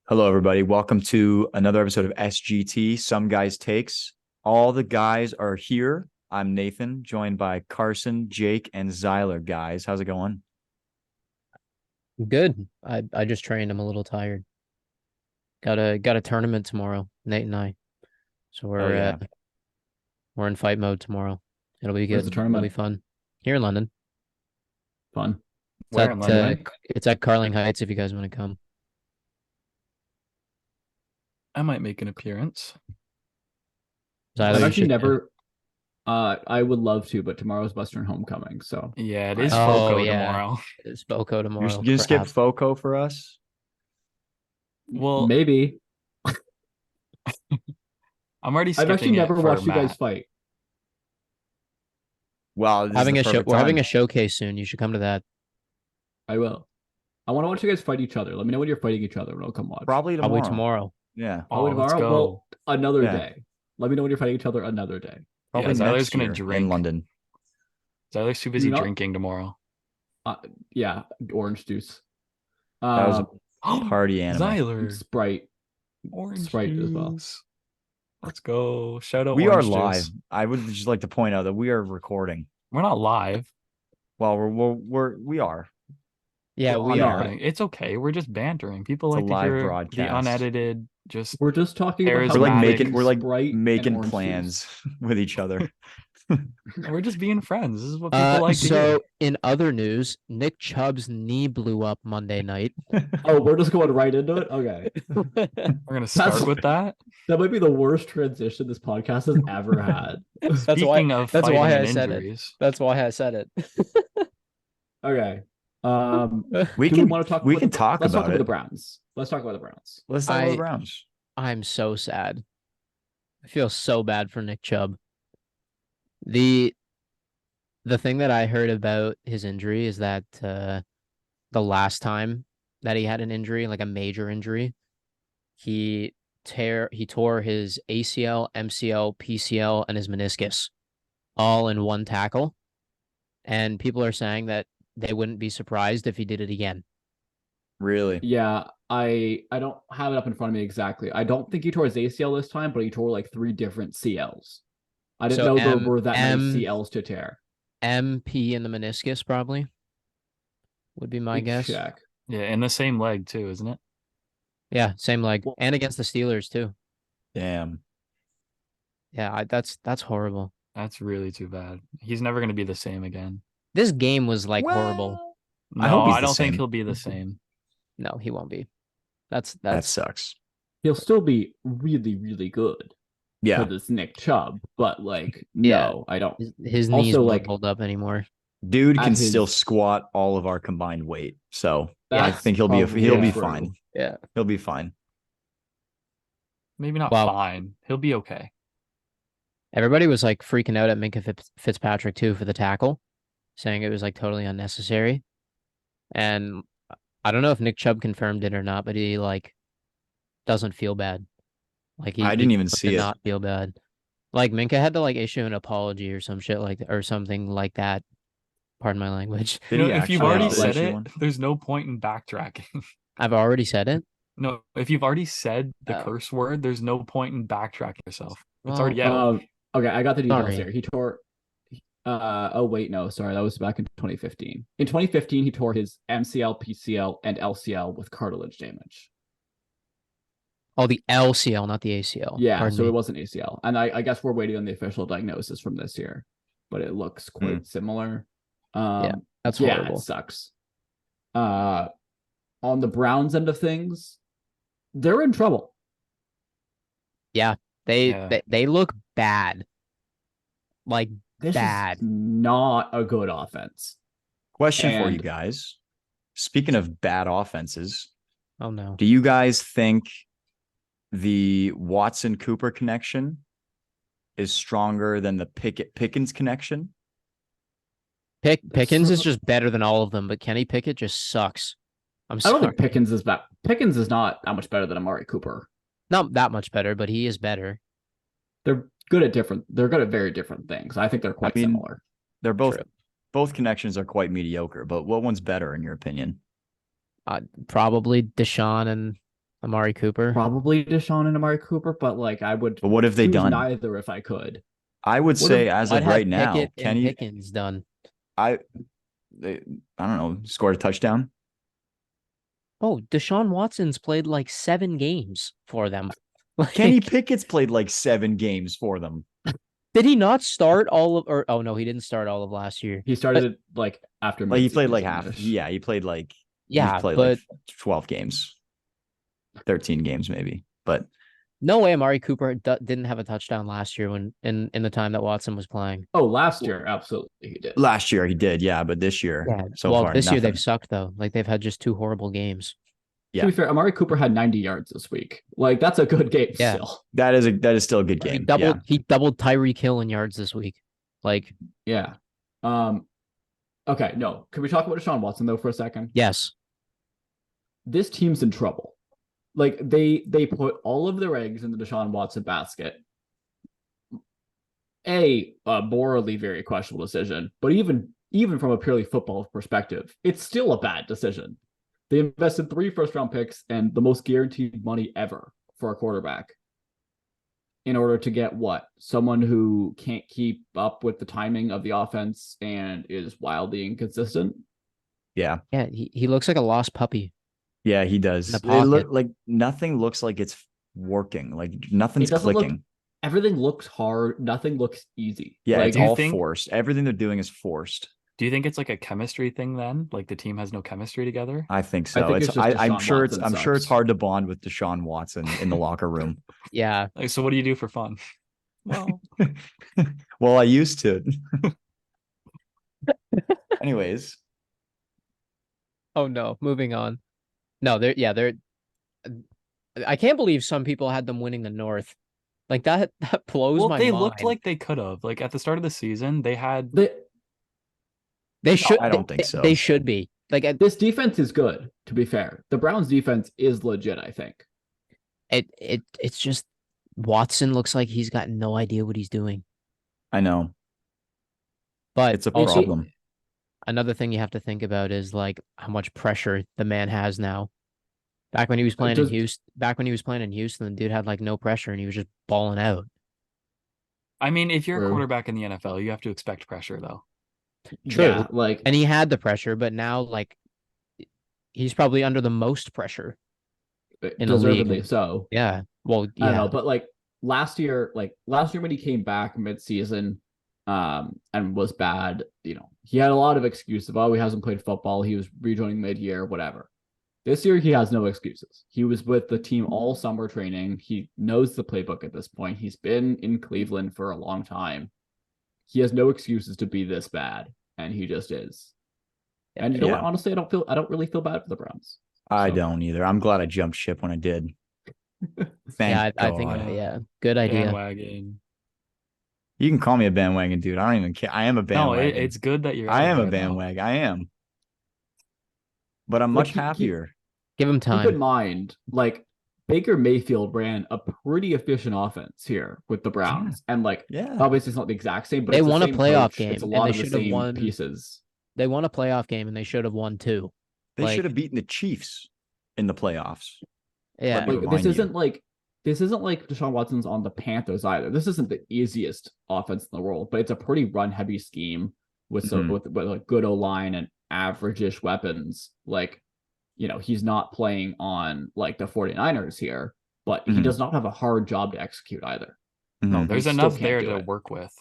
Hello, everybody. Welcome to another episode of SGT, Some Guys Takes. All the guys are here. I'm Nathan, joined by Carson, Jake, and Zyler. Guys, how's it going? Good. I just trained. I'm a little tired. Got a tournament tomorrow, Nate and I. So Oh, yeah. we're in fight mode tomorrow. It'll be Where's the good. It'll be tournament? fun. Here in London. Fun. It's Where in London? it's at Carling Heights if you guys want to come. I might make an appearance. Zyler, I've you actually should never. I would love to, but tomorrow's Western Homecoming, so Yeah, it is Oh Foco yeah. tomorrow. It's Boco You're tomorrow. going to skip Crap. FOCO for us? Well, maybe. I'm already I've actually skipping it never for watched you guys Matt. fight. Well, this is Having the a show. perfect We're having time. a showcase soon. You should come to that. I will. I want to watch you guys fight each other. Let me know when you're fighting each other, and I'll come watch. Probably Probably tomorrow. tomorrow. Yeah. Probably Let's tomorrow. go. Well, another Yeah. day. Let me know when you're fighting each other another day. Probably Zyler's next gonna year in drink. London. Zyler's too busy Not- drinking tomorrow. Yeah, orange juice. That was a party animal. Zyler, Sprite. orange Sprite as well. juice. Let's go. Shout out We are orange live. juice. I would just like to point out that we are recording. We're not live. Well, we are. Yeah, We're we not. are. recording. It's okay. We're just bantering. People It's a like to live hear the broadcast. unedited. Just We're just talking about Charismatic. how We're like we making drink we're like Sprite and making orange plans juice. with each other. we're just being friends. This is what people like to So hear. in other news, Nick Chubb's knee blew up Monday night. Oh, we're just going right into it. Okay. We're gonna start with that. That might be the worst transition this podcast has ever had. Speaking of that's fighting why and I said it. injuries, That's why I said it. Okay. We do can want to talk we about can the, talk let's about talk about it. the Browns. Let's talk about the Browns. Let's talk about I- the Browns. I'm so sad. I feel so bad for Nick Chubb. The thing that I heard about his injury is that the last time that he had an injury, like a major injury, he tore his ACL, MCL, PCL, and his meniscus all in one tackle. And people are saying that they wouldn't be surprised if he did it again. Really? Yeah, I don't have it up in front of me exactly. I don't think he tore his ACL this time, but he tore like 3 different CLs. I didn't So know there were that M- many CLs to tear. MP in the meniscus probably would be my Let me guess. check. yeah, in the same leg too, isn't it? Yeah, same leg. Well- And against the Steelers too. Damn. Yeah, that's horrible. That's really too bad. He's never gonna be the same again. This game was like horrible. No, I hope he's I the don't think same. he'll be the same. No, he won't be. That's That sucks. He'll still be really, really good Yeah. for this Nick Chubb, but like, Yeah. no, I don't. his knees Also, won't like- hold up anymore. Dude At can his- still squat all of our combined weight. So I That's think he'll be probably true. fine. Yeah. He'll be fine. Maybe not Wow. fine. He'll be okay. Everybody was like freaking out at Minka Fitzpatrick too for the tackle, saying it was like totally unnecessary. And I don't know if Nick Chubb confirmed it or not, but he like doesn't feel bad. Like he I didn't even wants see to it. not feel bad. Like Minka had to like issue an apology or some shit like or something like that. Pardon my language. Did You he know, if you've actually already have to said issue it, one? there's no point in backtracking. I've already said it. No, if you've already said the Oh. curse word, there's no point in backtracking yourself. It's Well, already out. Okay, I got the details Sorry. here. He tore. Oh wait, no, sorry, that was back in 2015. In 2015, he tore his MCL, PCL, and LCL with cartilage damage. Oh, the LCL, not the ACL. Yeah, Pardon so me. it wasn't ACL, and I guess we're waiting on the official diagnosis from this year, but it looks quite similar. That's yeah, horrible. it sucks. On the Browns end of things, they're in trouble. They look bad. Like This bad. is not a good offense. Question for you And- guys. Speaking of bad offenses, Oh no. do you guys think the Watson Cooper connection is stronger than the Pickens connection? Pickens is so- just better than all of them, but Kenny Pickett just sucks. I'm I sorry. don't think Pickens is bad. Pickens is not that much better than Amari Cooper. Not that much better, but he is better. They're good at very different things. I think they're quite mean, similar. They're both True. both connections are quite mediocre, but what one's better in your opinion? Probably Deshaun and Amari Cooper. Probably Deshaun and Amari Cooper, but like I would But what have they choose done? neither if I could. I would What say if- as What of have right now, Pickett and Kenny, Pickens done? I, they, I don't know, scored a touchdown. Oh, Deshaun Watson's played like 7 games for them. Like, Kenny Pickett's played like 7 games for them. did he not start all of, or oh no, he didn't start all of last year. He started it like after Like he played like half. mid-season-ish. Yeah, he played like Yeah, he's played but like 12 games, 13 games maybe. But no way Amari Cooper didn't have a touchdown last year when in the time that Watson was playing. Oh, last year, absolutely he did. last year he did, yeah. But this year, so well, far, this year nothing. they've sucked though. Like they've had just 2 horrible games. Yeah. To be fair, Amari Cooper had 90 yards this week. Like that's a good game Yeah. still. That is still a good He game. doubled he doubled Tyreek Hill in yards this week. Like, Yeah. Okay, no. Can we talk about Deshaun Watson though for a second? yes. This team's in trouble. Like they put all of their eggs in the Deshaun Watson basket. A morally very questionable decision, but even from a purely football perspective, it's still a bad decision. They invested 3 first-round picks and the most guaranteed money ever for a quarterback in order to get what? Someone who can't keep up with the timing of the offense and is wildly inconsistent. Yeah. Yeah, he looks like a lost puppy. Yeah, he does. In the It look pocket. like nothing looks like it's working. Like nothing's It doesn't look- clicking. Everything looks hard. Nothing looks easy. Yeah, Like, it's do you all think- forced. Everything they're doing is forced. Do you think it's like a chemistry thing then? Like the team has no chemistry together? I think so. think it's just I'm Deshaun sure Watson I'm sure it's sucks. hard to bond with Deshaun Watson in the locker room. Yeah. Like, so what do you do for fun? Well, Well, I used to. Anyways, Oh no, moving on. No, they're I can't believe some people had them winning the North. Like that blows well, my they mind. looked like they could have. Like at the start of the season, they had they should I don't think so. They should be. Like this defense is good, to be fair. The Browns defense is legit, I think. it's just Watson looks like he's got no idea what he's doing. I know But it's a also, problem. another thing you have to think about is like how much pressure the man has now. Back when he was playing in Houston, the dude had like no pressure and he was just balling out. I mean, if you're a True. quarterback in the NFL, you have to expect pressure though. True. Yeah, like And he had the pressure, but now like he's probably under the most pressure in the deservedly league. so. Yeah. Well, I don't yeah. know, but like last year when he came back mid-season, and was bad, he had a lot of excuses. Oh, he hasn't played football. He was rejoining mid-year, whatever. This year, he has no excuses. He was with the team all summer training. He knows the playbook at this point. He's been in Cleveland for a long time. He has no excuses to be this bad, and he just is. And you know what? Yeah. Honestly, I don't really feel bad for the Browns. I So- don't either. I'm glad I jumped ship when I did. Thank Yeah, I think God. yeah, good idea. Bandwagon. You can call me a bandwagon, dude. I don't even care. I am a No, bandwagon. it's good that you're. I out am a there, though. bandwagon. I am. But I'm Like, much happier. Give him Keep in time. mind, like Baker Mayfield ran a pretty efficient offense here with the Browns, and like Yeah. obviously it's not the exact same, but They it's the won a same playoff coach. game, It's a and lot they of the should have same won. pieces. They won a playoff game and they should have won 2. They like- should have beaten the Chiefs in the playoffs. Yeah. me Like remind you. this isn't like Deshaun Watson's on the Panthers either. This isn't the easiest offense in the world, but it's a pretty run heavy scheme with some Mhm. with like good O line and average-ish weapons. Like, he's not playing on like the 49ers here, but he Mhm. does not have a hard job to execute either. No, Mhm. there's He still enough can't there do to it. work with.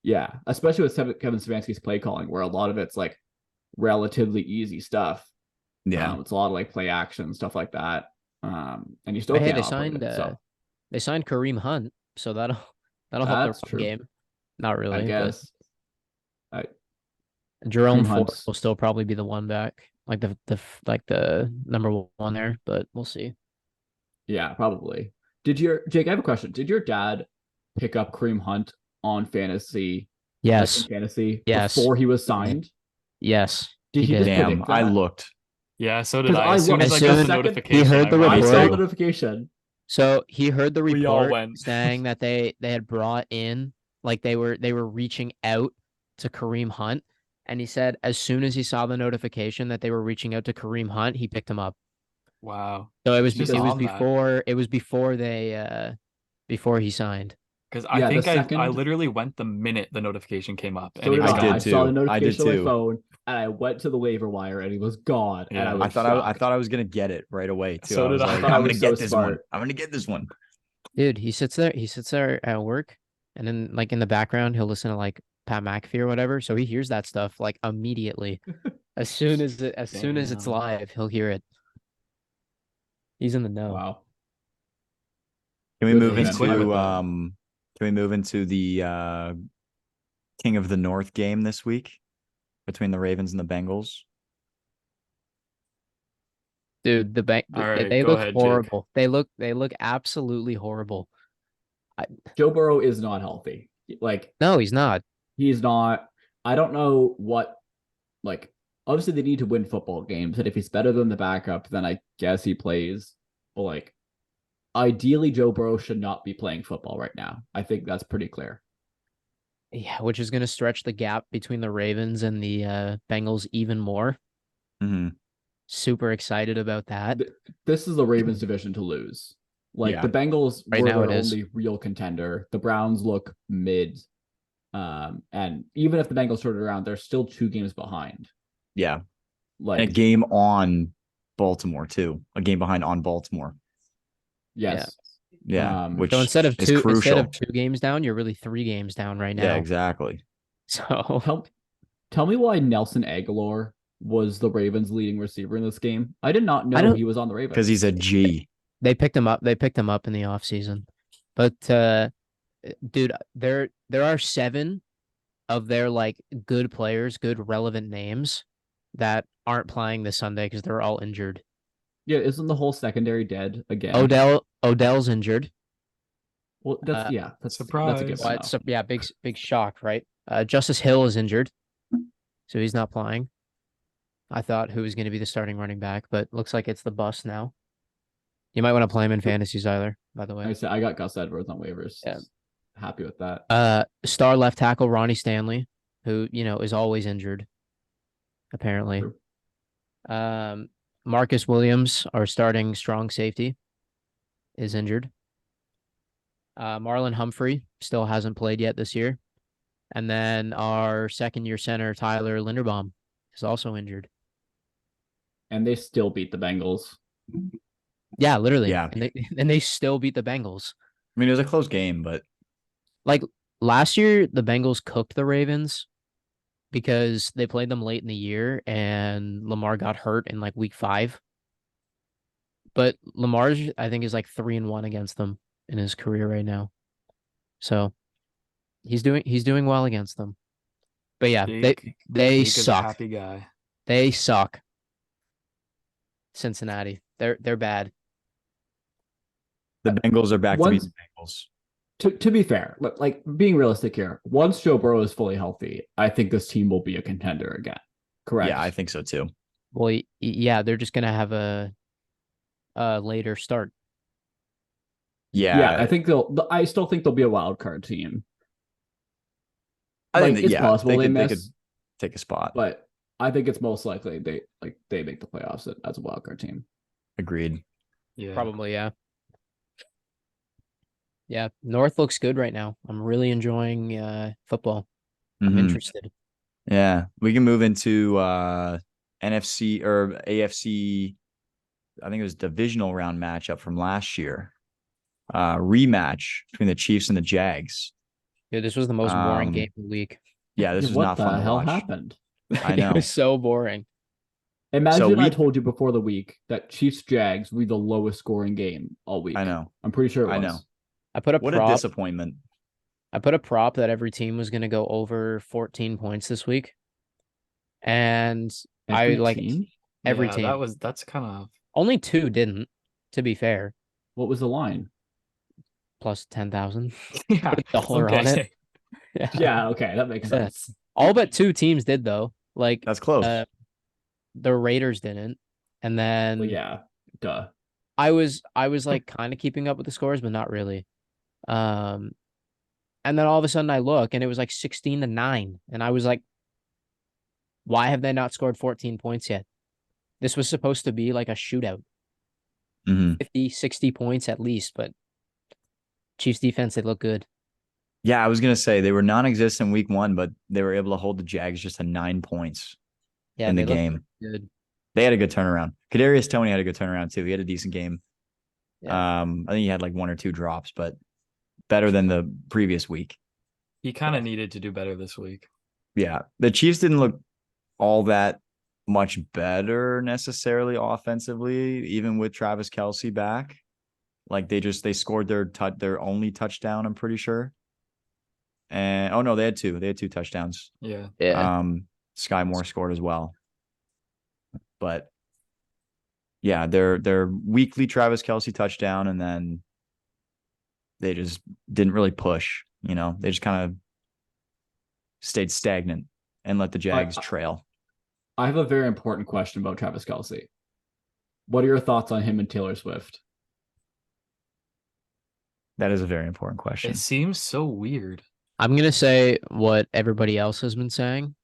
Yeah, especially with Kevin Stefanski's play calling, where a lot of it's like relatively easy stuff. Yeah. It's a lot of like play action stuff like that. And you still But hey, can't they operate signed it, so they signed Kareem Hunt, so that'll help their That's run true. game. Not really, I guess. but Jerome Kareem Ford Hunt's- will still probably be the one back, like the number 1 there, but we'll see. Yeah, probably. Jake, I have a question. Did your dad pick up Kareem Hunt on fantasy? Yes. Like in fantasy Yes. before he was signed? Yes. Did he did. just Damn. predict I that? looked. Yeah, so did 'Cause I. As soon looked- as I as got soon the as notification, he heard the I ran saw report. the through. notification. So he heard the We all report went. saying that they had brought in like they were reaching out to Kareem Hunt, and he said as soon as he saw the notification that they were reaching out to Kareem Hunt, he picked him up. Wow. So it was Just it was on that. before they before he signed. Because I Yeah, the think I second. literally went the minute the notification came up and So he did was I I. did I gone. saw the too. I did notification on my too. phone, and I went to the waiver wire, and he was gone, and I Yeah. was shocked. I thought I was gonna get it right away too. So I did was I. like, I thought I I'm was gonna so get this one. smart. I'm gonna get this one. Dude, he sits there at work, and then like in the background he'll listen to like Pat McAfee or whatever. So he hears that stuff like immediately. As soon as it's Damn. live, he'll hear it. He's in the know. Wow. Can we Good move for him. He's quick with into it. can we move into the King of the North game this week between the Ravens and the Bengals? Dude, All right, they go look ahead, Jake. horrible. They look absolutely horrible. Joe Burrow is not healthy. Like, No, he's not. he's not. I don't know what, like, obviously they need to win football games. And if he's better than the backup, then I guess he plays. But, like, ideally, Joe Burrow should not be playing football right now. I think that's pretty clear. Yeah, which is going to stretch the gap between the Ravens and the Bengals even more. Mm-hmm. Super excited about that. This is the Ravens division to lose. Like, Yeah. the Bengals Right were now their it is. only real contender. The Browns look mid. And even if the Bengals turn it around, they're still 2 games behind. Yeah. And a Like, game on Baltimore too. A game behind on Baltimore. yes. Yeah. Which So instead of is two crucial. 2 games down, you're really 3 games down right now. Yeah, exactly. So Tell me why Nelson Aguilar was the Ravens' leading receiver in this game. I did not know he was on the Ravens. Because he's a G. they picked him up. They picked him up in the offseason. But dude, there are 7 of their like good players, good relevant names that aren't playing this Sunday because they're all injured. Yeah, isn't the whole secondary dead again? Odell's injured. Well, that's that's a Surprise. given. Well, big shock, right? Justice Hill is injured, so he's not playing. I thought who was going to be the starting running back, but looks like it's the bust now. You might want to play him in fantasy, Zyler, by the way. I got Gus Edwards on waivers. Yeah. Happy with that. Star left tackle Ronnie Stanley, who, is always injured, apparently. True. Marcus Williams, our starting strong safety, is injured. Marlon Humphrey still hasn't played yet this year. And then our second-year center, Tyler Linderbaum, is also injured. And they still beat the Bengals. Yeah, literally. Yeah. And they still beat the Bengals. I mean, it was a close game, but Like last year, the Bengals cooked the Ravens because they played them late in the year and Lamar got hurt in like week 5. But Lamar's, I think, is like 3-1 against them in his career right now. So he's doing well against them. But yeah, Jake they is a suck. happy guy. They suck. Cincinnati. They're bad. the Bengals are back to beat the Bengals. To be fair, like being realistic here, once Joe Burrow is fully healthy, I think this team will be a contender again. Correct. Yeah, I think so too. Well, yeah, they're just gonna have a later start. Yeah, I think I still think they'll be a wild card team. I think Like, that, it's yeah, possible they they could miss, take a spot. but I think it's most likely they make the playoffs as a wild card team. Agreed. Yeah. Probably, yeah. Yeah, North looks good right now. I'm really enjoying football. I'm Mhm. interested. Yeah, we can move into NFC or AFC. I think it was divisional round matchup from last year. Rematch between the Chiefs and the Jags. Dude, this was the most boring Um, game of the week. Yeah, this Yeah, was what not the fun to hell watch. happened? I know. It was so boring. Imagine I we- told you before the week that Chiefs Jags will be the lowest scoring game all week. I know. I'm pretty sure it was. I know. I put a What a prop. disappointment. I put a prop that every team was going to go over 14 points this week. And Every I like team? every Yeah, team. that's kind of Only 2 didn't, to be fair. What was the line? Plus 10,000. yeah. Put a dollar on it. Yeah, okay, that makes Yeah. sense. All but 2 teams did though. Like That's close. the Raiders didn't. And then Well, yeah, duh. I was like kind of keeping up with the scores, but not really. And then all of a sudden I look and it was like 16-9. And I was like, why have they not scored 14 points yet? This was supposed to be like a shootout. Mhm. 50, 60 points at least, but Chiefs defense, they look good. Yeah, I was gonna say they were non-existent week 1, but they were able to hold the Jags just to 9 points Yeah, in the they look game. good. They had a good turnaround. Kadarius Toney had a good turnaround too. He had a decent game. Yeah. I think he had like 1 or 2 drops, but better than the previous week. He kind of needed to do better this week. Yeah, the Chiefs didn't look all that much better necessarily offensively, even with Travis Kelce back. Like they scored their only touchdown, I'm pretty sure. And oh no, they had 2. They had 2 touchdowns. Yeah. Yeah. Sky Moore scored as well. But yeah, their weekly Travis Kelce touchdown, and then they just didn't really push. They just kind of stayed stagnant and let the Jags trail. I have a very important question about Travis Kelce. What are your thoughts on him and Taylor Swift? That is a very important question. It seems so weird. I'm gonna say what everybody else has been saying,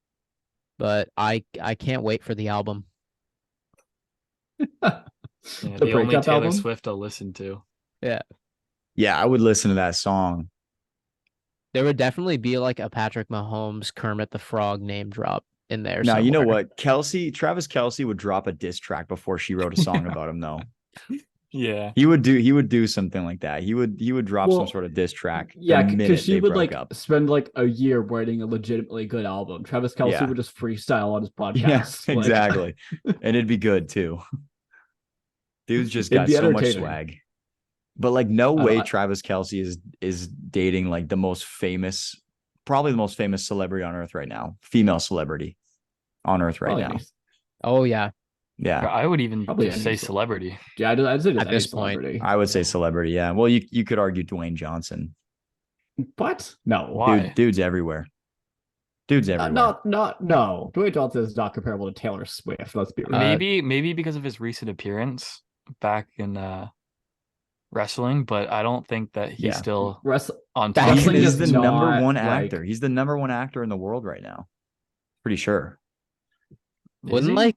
but I can't wait for the album. Yeah, The the only breakup Taylor album? Swift I'll listen to. Yeah. Yeah, I would listen to that song. There would definitely be like a Patrick Mahomes, Kermit the Frog name drop in there. Now, you know somewhere. what? Travis Kelce would drop a diss track before she wrote a song about him, though. Yeah. He would do something like that. He would drop some sort of diss track. Yeah, the minute because she they would broke like up. spend like a year writing a legitimately good album. Travis Kelce Yeah. would just freestyle on his podcast. Yes, Like, exactly. And it'd be good too. Dude's just It'd got be so much entertaining. swag. But like no I way don't- Travis Kelce is dating like probably the most famous celebrity on earth right now. Female celebrity on earth right probably now. any- Oh yeah. Yeah. I would even Probably just any say celebrity. Yeah, I'd say just At any this point, celebrity. I would say celebrity. Yeah. Well, you could argue Dwayne Johnson. What? No. Why? Dude's everywhere. Dude's everywhere. No. Dwayne Johnson is not comparable to Taylor Swift. Let's be real. Maybe because of his recent appearance back in wrestling, but I don't think that he's Yeah. still Wrestling on Back top. Wrestling He's is the not, number one like- actor. He's the number one actor in the world right now. Pretty sure. Is wouldn't he? like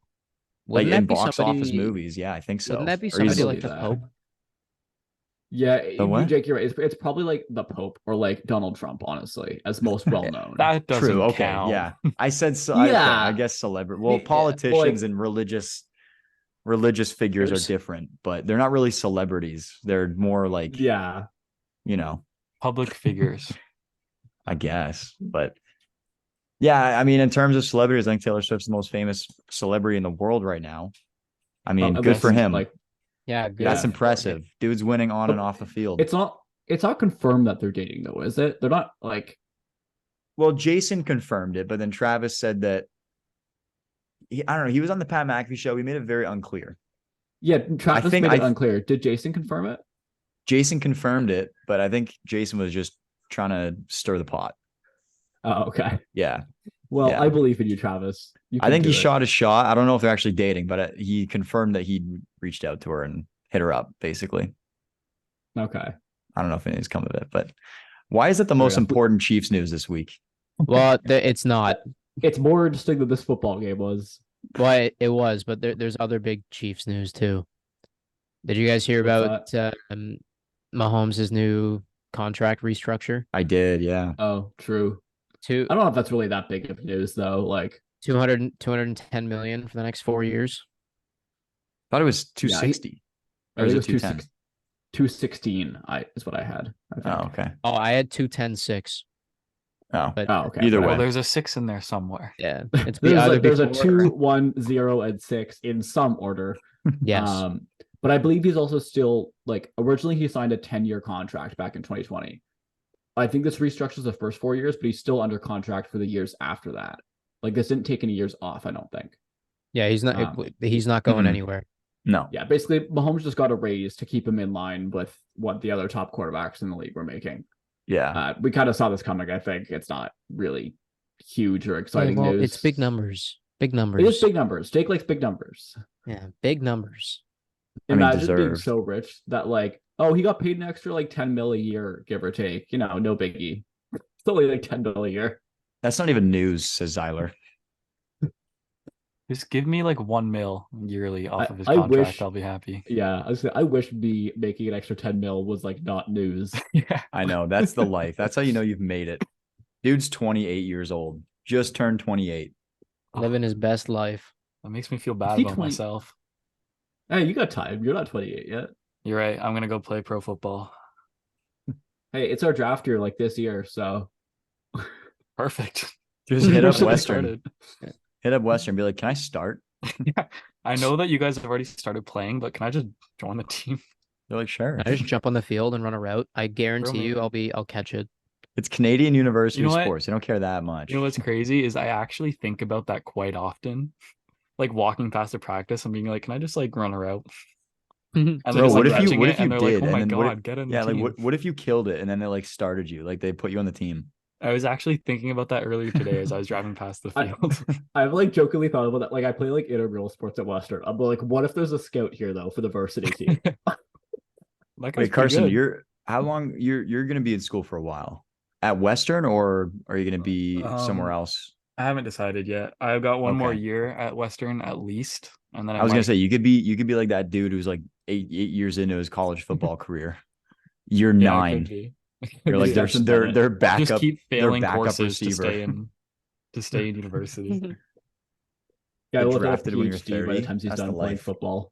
Like wouldn't in that be box somebody, office movies. Yeah, I think so. Wouldn't that be Or he's- somebody I like the believe Pope? that. Yeah, The what? Jake, you're right. It's probably like the Pope or like Donald Trump, honestly, as most well known. That doesn't True. Okay. count. Yeah. I said so. Yeah. Okay, I guess celebrity. Well, Yeah, politicians like- and religious figures are There's- different, but they're not really celebrities. They're more like, Yeah. Public figures. I guess. But yeah, I mean, in terms of celebrities, I think Taylor Swift's the most famous celebrity in the world right now. I mean, At good least, for him. Like, Yeah, good. That's yeah. impressive. Dude's winning on and off the field. it's not confirmed that they're dating though, is it? They're not like Well, Jason confirmed it, but then Travis said that I don't know. He was on the Pat McAfee show. He made it very unclear. yeah, Travis think made it I- unclear. Did Jason confirm it? Jason confirmed it, but I think Jason was just trying to stir the pot. Oh, okay. Yeah. Well, Yeah. I believe in you, Travis. You I can think do he it. shot his shot. I don't know if they're actually dating, but he confirmed that he reached out to her and hit her up, basically. Okay. I don't know if anything's come of it, but why is it the Fair most enough. important Chiefs news this week? Well, it's not. It's more interesting than this football game was. Well, it was, but there's other big Chiefs news too. Did you guys hear What's about Mahomes' new contract restructure? I did, yeah. Oh, true. Two, I don't know if that's really that big of news though. Like, 210 million for the next 4 years. Thought it was 260. I Or is think it 210? 216 is what I had. I think. Oh, okay. Oh, I had 210.6. Oh, But Oh, okay. Either whatever. way. Well, there's a 6 in there somewhere. yeah, it's There's a before 2, or- 1, 0, and 6 in some order. Yes. But I believe he's also still like originally he signed a 10-year contract back in 2020. I think this restructures the first 4 years, but he's still under contract for the years after that. Like this didn't take any years off, I don't think. Yeah, he's not going Mhm. anywhere. no. Yeah, basically Mahomes just got a raise to keep him in line with what the other top quarterbacks in the league were making. Yeah. We kind of saw this coming, I think. It's not really huge or Yeah, exciting well, news. it's big numbers. Big It numbers. is big numbers. Jake likes big numbers. Yeah, big numbers. I mean, Imagine being deserved. so rich that like, oh, he got paid an extra like 10 mil a year, give or take. No biggie. It's only like 10 mil a year. That's not even news, says Zyler. Just give me like 1 mil yearly off of his I contract. wish- I'll be happy. Yeah, I wish me making an extra 10 mil was like not news. Yeah. I know. That's the life. That's how you know you've made it. Dude's 28 years old. Just turned 28. Living his best life. That makes me feel bad he about 20? myself. Hey, you got time. You're not 28 yet. You're right. I'm gonna go play pro football. Hey, it's our draft year like this year, so Perfect. Just hit We up should be Western. started. Hit up Western. Be like, can I start? Yeah. I know that you guys have already started playing, but can I just join the team? They're like, sure. I just jump on the field and run a route. I guarantee me you, in. I'll catch it. It's Canadian University You know what? sports. They don't care that much. You know what's crazy is I actually think about that quite often. Like walking past a practice and being like, can I just like run a route? And they're Bro, just what like if you catching what it if you and they're like, did? oh And my then God, get in the yeah, like team. what if you killed it and then they like started you? Like they put you on the team. I was actually thinking about that earlier today as I was driving past the I- field. I've like jokingly thought about that. Like I play like intramural sports at Western. I'm like, what if there's a scout here though for the varsity team? That guy's Wait, pretty Carson, good. you're how long you're gonna be in school for a while? At Western or are you gonna be somewhere else? I haven't decided yet. I've got one more Okay. year at Western at least, and then I was gonna say you could be like that dude who's like eight years into his college football career. You're yeah, it 9. could be. You're like Stetson their Bennett. their Just backup keep their failing backup courses receiver. to stay in university. Yeah, Get we'll get a drafted when you're PhD by the 30. time he's That's the done playing life. football.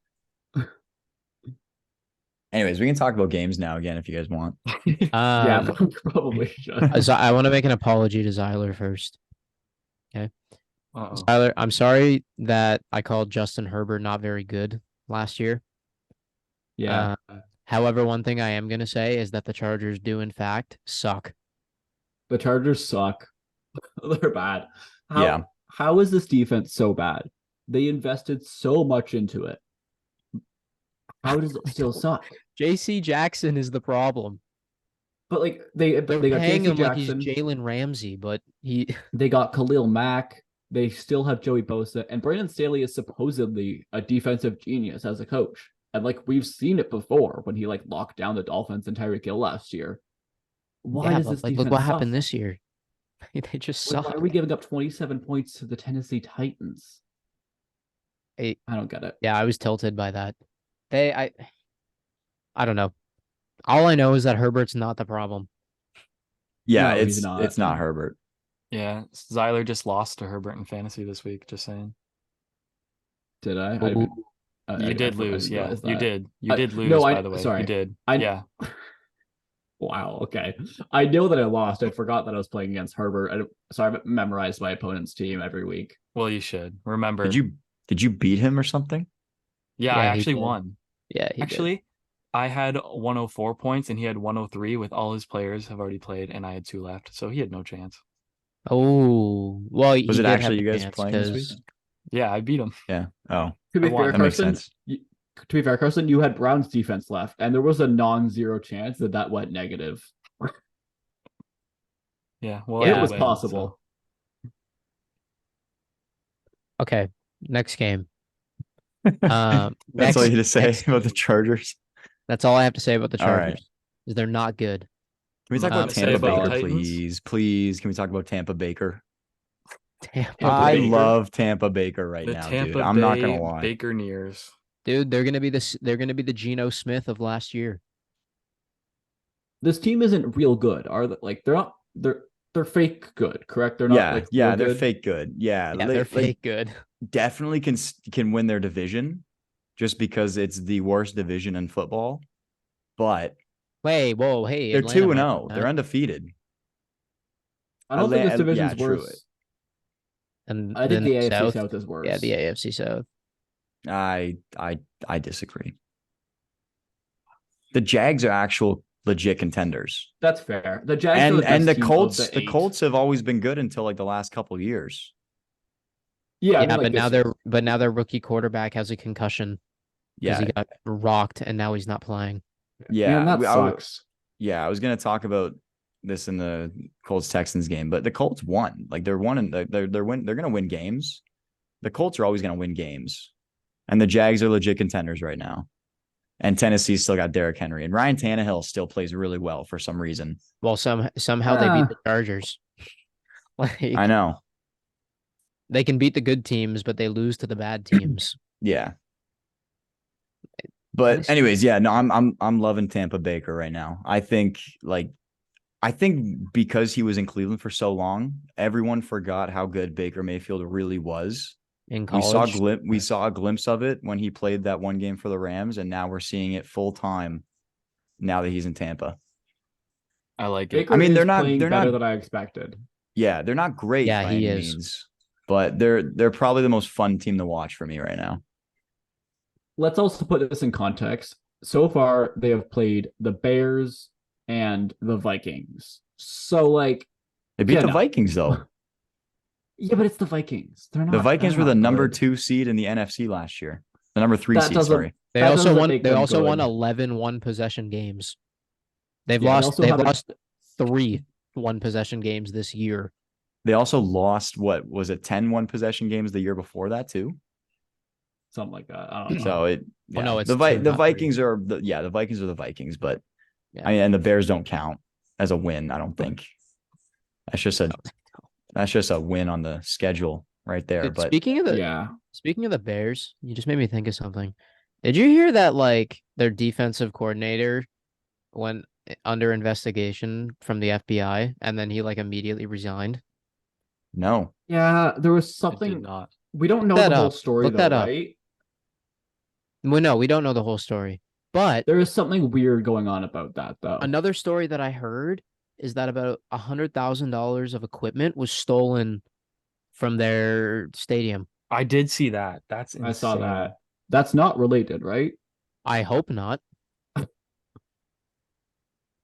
Anyways, we can talk about games now again if you guys want. Yeah, probably should. I want to make an apology to Zyler first. Uh-oh. Zyler, I'm sorry that I called Justin Herbert not very good last year. Yeah, However, one thing I am going to say is that the Chargers do, in fact, suck. the Chargers suck. They're bad. Yeah. How is this defense so bad? They invested so much into it. How does it still suck? J.C. Jackson is the problem. But like they They're got paying JC him like he's Jackson. Jalen Ramsey, but he They got Khalil Mack. They still have Joey Bosa, and Brandon Staley is supposedly a defensive genius as a coach. And like we've seen it before when he like locked down the Dolphins and Tyreek Hill last year. Why yeah, does but this like defense look what suck? happened this year. They just Like, suck. why are we giving up 27 points to the Tennessee Titans? I don't get it. Yeah, I was tilted by that. I don't know. All I know is that Herbert's not the problem. Yeah, No, he's not. it's not Herbert. Yeah, Zyler just lost to Herbert in fantasy this week. Just saying. Did I? Ooh. You did lose. Yeah, you did. You did lose. no, by the way, sorry. you did. I- Yeah. Wow. Okay. I know that I lost. I forgot that I was playing against Herbert. So I memorized my opponent's team every week. Well, you should remember. Did you beat him or something? Yeah, I Yeah, he actually did. won. Yeah, he did. Actually, I had 104 points and he had 103 with all his players have already played, and I had 2 left, so he had no chance. Oh, well, Was he it did actually have you a guys chance playing this week? 'cause- Yeah, I beat him. Yeah. Oh, To be I won. fair, that makes Carson, sense. to be fair, Carson, you had Brown's defense left, and there was a non-zero chance that went negative. Yeah, well, Yeah, it was win, possible. Okay, next game. That's all Next- you had to say next about the game. Chargers. That's all I have to say about the All right. Chargers. Is they're not good. Can we talk Um, about say Tampa about Baker, the Titans? please? Please, can we talk about Tampa Baker? Tampa I Baker. love Tampa Baker right The now, Tampa dude. I'm not Bay gonna lie. Bakerneers. Dude, they're gonna be they're gonna be the Geno Smith of last year. This team isn't real good, are they? Like they're fake good, correct? They're not Yeah, like yeah, real they're good? fake good. Yeah, Yeah, li- they're like, fake good. definitely can win their division, just because it's the worst division in football. But Wait, whoa, hey, they're Atlanta 2-0. might win They're that. undefeated. I don't think this Atla- division's yeah, true. worse. And I think then the AFC South, South is worse. yeah, the AFC South. I disagree. The Jags are actual legit contenders. That's fair. The Jags are the And best the team Colts, of the the eight. Colts have always been good until like the last couple years. Yeah, I Yeah, mean, like but now their rookie quarterback has a concussion because Yeah, he got rocked and now he's not playing. yeah. Man, that I w- sucks. Yeah, I was gonna talk about this in the Colts Texans game, but the Colts won. Like they're they're gonna win games. The Colts are always gonna win games, and the Jags are legit contenders right now. And Tennessee's still got Derrick Henry, and Ryan Tannehill still plays really well for some reason. Well, somehow they beat the Chargers. Like, I know. They can beat the good teams, but they lose to the bad teams. Yeah. At But least- anyways, yeah, no, I'm loving Tampa Baker right now. I think because he was in Cleveland for so long, everyone forgot how good Baker Mayfield really was. in We saw college. we saw a glimpse of it when he played that one game for the Rams, and now we're seeing it full time now that he's in Tampa. I like it. Baker I mean, is they're not playing better than I expected. yeah, they're not great Yeah, by he any is. means, but they're probably the most fun team to watch for me right now. Let's also put this in context. So far, they have played the Bears and the Vikings. So, like, They beat Yeah, the no. Vikings though. yeah, but it's the Vikings. They're not. The Vikings they're were the not number good. 2 seed in the NFC last year. The number 3 That seed, doesn't- sorry. They That also doesn't won. make They them also won good. 11 one-possession games. They've Yeah, they lost. also They've haven't- lost 3 one-possession games this year. They also lost what was it 10 one possession games the year before that too. Something like that. I don't know. So it Oh, yeah. no, it's the two, the not Vikings three. are the Vikings are the Vikings, but Yeah. I mean, and the Bears don't count as a win, I don't think. That's just a win on the schedule right there. Dude, But speaking of the Yeah. Bears, you just made me think of something. Did you hear that like their defensive coordinator went under investigation from the FBI and then he like immediately resigned? no. Yeah, there was I did something. not. We don't know That the whole up. story, Look though, that up. right? Well, no, we don't know the whole story. But There is something weird going on about that, though. another story that I heard is that about $100,000 of equipment was stolen from their stadium. I did see that. That's insane. I saw that. That's not related, right? I hope not.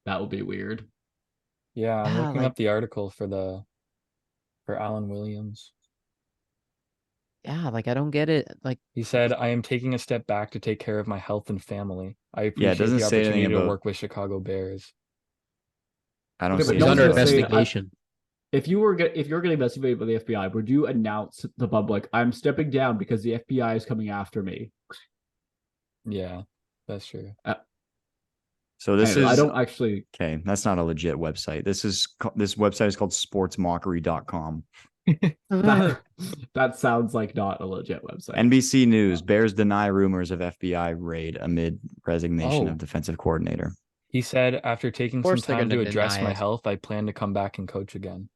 That would be weird. Yeah, I'm Yeah, looking like- up the article for Alan Williams. Yeah, like I don't get it. Like He said, "I am taking a step back to take care of my health and family. I appreciate doesn't the say anything opportunity to about- work with Chicago Bears." I don't Okay, but see he's no it. one's under gonna say- investigation. If you're getting investigated by the FBI, would you announce to the public, "I'm stepping down because the FBI is coming after me"? Yeah, that's true. So this Anyway, is I don't actually. okay. That's not a legit website. This website is called sportsmockery.com. That sounds like not a legit website. NBC News, Bears deny rumors of FBI raid amid resignation Oh. of defensive coordinator. He said, "After taking some course they're time to gonna address deny my it. health, I plan to come back and coach again."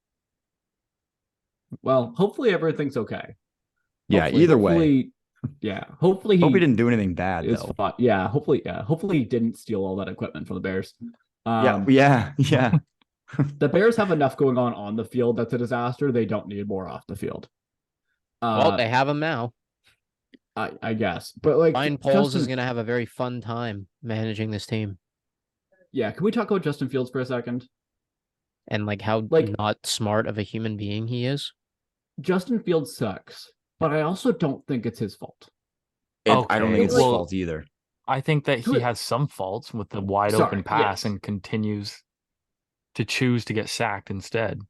Well, hopefully everything's okay. Yeah, Hopefully- either way. hopefully- Yeah, hopefully Hope he he didn't do anything bad is though. fine. Yeah, hopefully he didn't steal all that equipment from the Bears. Yeah. The Bears have enough going on the field that's a disaster. They don't need more off the field. Well, they have him now. I guess, but like Ryan Poles is Justin- going to have a very fun time managing this team Yeah, can we talk about Justin Fields for a second? and like how Like- not smart of a human being he is. Justin Fields sucks, but I also don't think it's his fault. I don't Okay, think it's his well- fault either. I think that he Good. has some faults with the wide Sorry, open pass yes. and continues to choose to get sacked instead.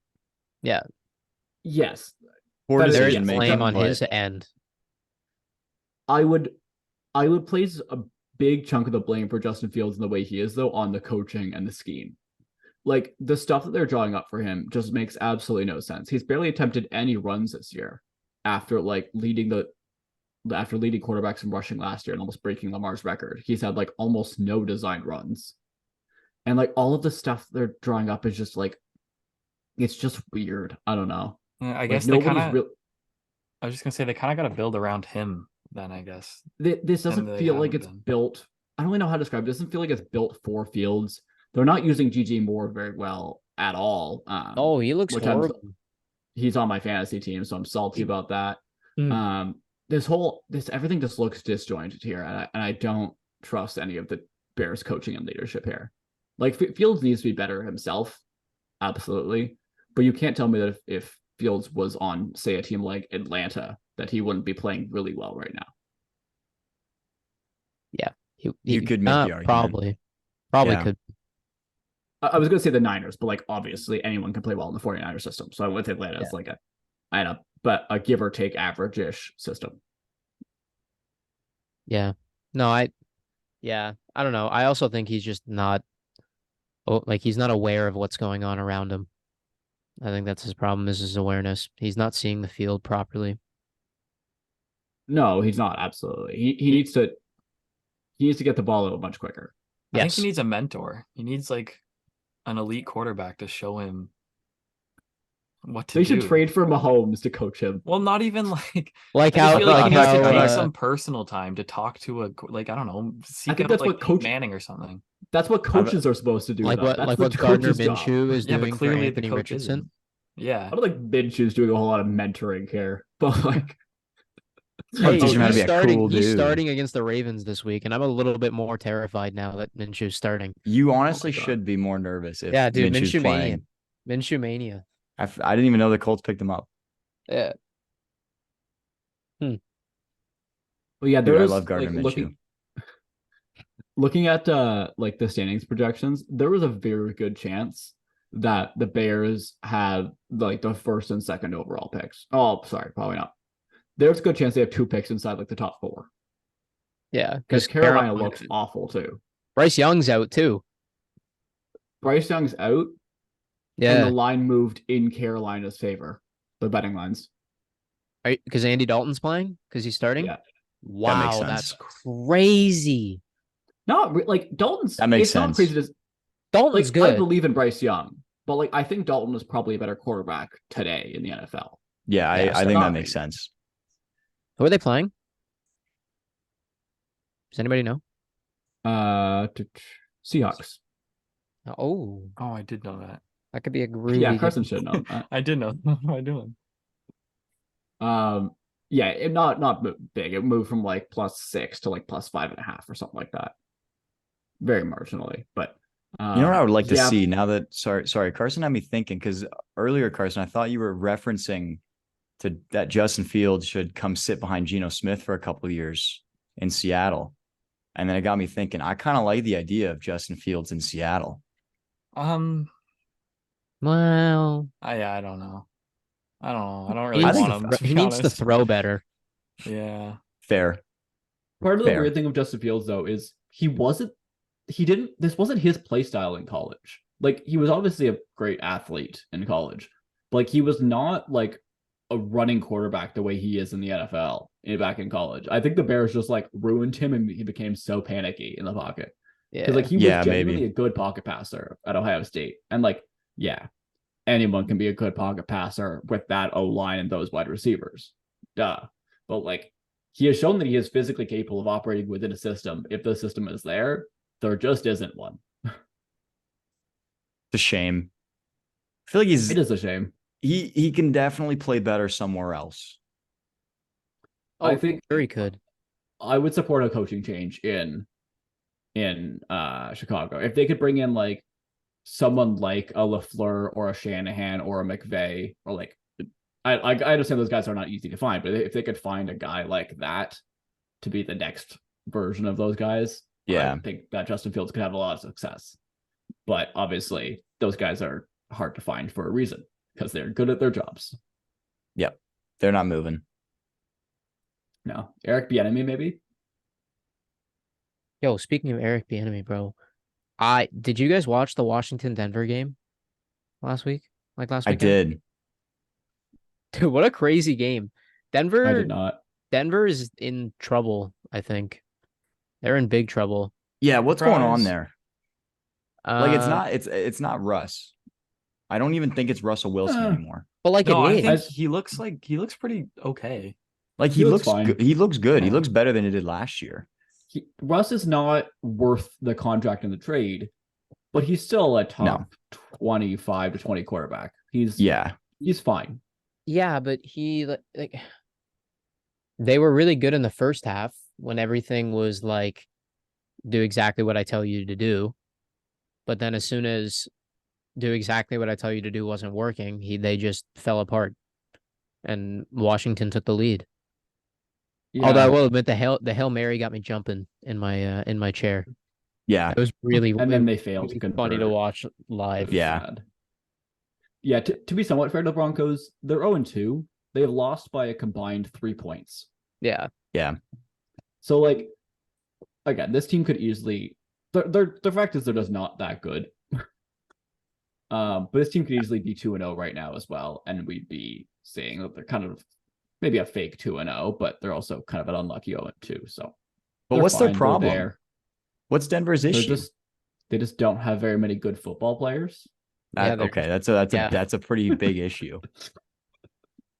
Yes, Poor That is- There is decision yes, making, blame on but his end. I would place a big chunk of the blame for Justin Fields and the way he is, though, on the coaching and the scheme. Like the stuff that they're drawing up for him just makes absolutely no sense. He's barely attempted any runs this year after leading quarterbacks in rushing last year and almost breaking Lamar's record. He's had like almost no designed runs. And like all of the stuff they're drawing up is just like it's just weird. I don't know. I Like, guess they nobody's kind of. real. I was just gonna say they kind of got to build around him. Then I guess. This doesn't they feel like haven't it's been. built. I don't really know how to describe it. It doesn't feel like it's built for Fields. They're not using GG Moore very well at all. Oh, he looks which I'm- horrible. He's on my fantasy team, so I'm salty about that. Hmm. This everything just looks disjointed here, and I don't trust any of the Bears coaching and leadership here. Like Fields needs to be better himself, absolutely, but you can't tell me that if Fields was on, say, a team like Atlanta, that he wouldn't be playing really well right now. You could make the argument. Probably Yeah. could. I was going to say the Niners, but like obviously anyone can play well in the 49ers system. So with Atlanta, it's like a give or take average-ish system. Yeah. No, I don't know. I also think he's just not. Oh, like he's not aware of what's going on around him. I think that's his problem, is his awareness. He's not seeing the field properly. No, he's not. Absolutely, he needs to get the ball out much quicker. I think he Yes. needs a mentor. He needs like an elite quarterback to show him what to They do. should trade for Mahomes to coach him. Well, not even like Like I just how, feel like like he needs to how, take some personal time to talk to a like I don't know, seek think out that's like what Peyton coach- Manning or something. That's what coaches are supposed to do. like though. what, That's like the what Gardner coach's job. Minshew is Yeah, but doing for clearly the Anthony coach Richardson. isn't. Yeah. I don't think Minshew's doing a whole lot of mentoring here, but like, Hey, teach him how to he's be a starting. cool He's dude. starting against the Ravens this week, and I'm a little bit more terrified now that Minshew's starting. You honestly God. should be more nervous if Yeah, dude, Minshew's Minshew mania. playing. Minshew mania. I didn't even know the Colts picked him up. Yeah. well, yeah, Dude, I there's love Gardner like Minshew. looking at like the standings projections, there was a very good chance that the Bears had like the first and second overall picks. Oh, sorry, probably not. There's a good chance they have 2 picks inside like the top 4 Yeah, because Carolina looks awful too. Bryce Young's out too. Bryce Young's out, and Yeah, the line moved in Carolina's favor. The betting lines. because Andy Dalton's playing because he's starting. Yeah. Wow, sense. that's crazy. Like Dalton's. That makes it's not sense. crazy to Dalton's like. good. I believe in Bryce Young, but like I think Dalton is probably a better quarterback today in the NFL. Yeah, Yeah, I think that sorry. makes sense. Who are they playing? Does anybody know? Seahawks. Oh, Oh, I did know that. that could be a groovy. Yeah, game. Carson should know that. I did know. What am I doing? Yeah, it not big. It moved from like +6 to like +5.5 or something like that. Very marginally, but You know what I would like to yeah, see now that sorry, Carson had me thinking because earlier, Carson, I thought you were referencing to that Justin Fields should come sit behind Geno Smith for a couple of years in Seattle. And then it got me thinking, I kind of like the idea of Justin Fields in Seattle. Well, I don't know. I don't he really needs, think want him. to, To he be needs to honest. throw better. Yeah. Fair. part of the Fair. weird thing of Justin Fields though is this wasn't his play style in college. Like he was obviously a great athlete in college, but like he was not like a running quarterback the way he is in the NFL back in college. I think the Bears just like ruined him and he became so panicky in the pocket. Yeah, Because like he Yeah, was genuinely maybe. a good pocket passer at Ohio State. And like, yeah, anyone can be a good pocket passer with that O line and those wide receivers. Duh. But like he has shown that he is physically capable of operating within a system. If the system is there just isn't one. It's a shame. I feel like It is a shame. he can definitely play better somewhere else. I think sure he could. I would support a coaching change in Chicago. If they could bring in like someone like a LaFleur or a Shanahan or a McVay or like I understand those guys are not easy to find, but if they could find a guy like that to be the next version of those guys, Yeah. I think that Justin Fields could have a lot of success. But obviously, those guys are hard to find for a reason because they're good at their jobs. Yep. They're not moving. No, Eric Bieniemy maybe. Yo, speaking of Eric Bieniemy, bro, did you guys watch the Washington Denver game last week? Like last I weekend? did. Dude, what a crazy game. I did Denver not. Denver is in trouble, I think. They're in big trouble. Yeah, what's going on Surprise. there? Like Uh, it's not Russ. I don't even think it's Russell Wilson anymore. but like No, I it think is. he looks pretty okay. Like He looks fine. good. He looks good. He Yeah. looks better than he did last year. Russ is not worth the contract and the trade, but he's still a top 25 to 20 quarterback. He's fine. Yeah, but like they were really good in the first half when everything was like do exactly what I tell you to do. But then as soon as do exactly what I tell you to do wasn't working, they just fell apart. And Washington took the lead. Yeah. Although I will admit the Hail Mary got me jumping in my chair. Yeah. It was really and then they failed to convert. funny to watch live. Yeah. Sad. Yeah, to be somewhat fair to the Broncos, they're 0-2. They have lost by a combined 3 points. Yeah. Yeah. So like again, this team could easily the fact is they're just not that good. But this team could easily be 2-0 right now as well, and we'd be seeing that they're kind of maybe a fake 2-0, but they're also kind of an unlucky 0-2. So, But they're what's their fine. They're problem? there. What's Denver's They're issue? they just don't have very many good football players. Yeah, they're- Okay, yeah. that's a pretty big issue.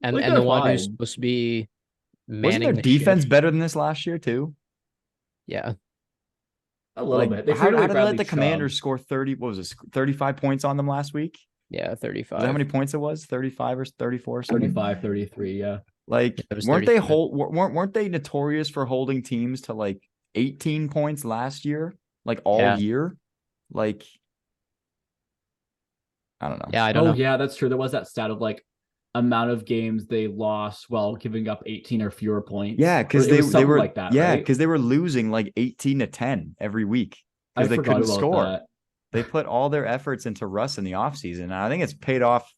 And Like, the they're one who's fine. supposed to be Wasn't manning their the defense ship. better than this last year too? Yeah. A little Like, bit. They how figured did they Bradley let the Chubb. Commanders score 30? What was it? 35 points on them last week? Yeah, Was 35. that how many points it was? 35 or 34 or something? 35, 33, yeah. Like, It was weren't they 35. weren't they notorious for holding teams to like 18 points last year? Like all Yeah. year? Like, I don't know. Yeah, I don't know. Yeah, that's true. There was that stat of like amount of games they lost while giving up 18 or fewer points. Yeah, Or because it they was something were like that, yeah, right? because they were losing like 18-10 every week I because they forgot couldn't about score. that. They put all their efforts into Russ in the offseason, and I think it's paid off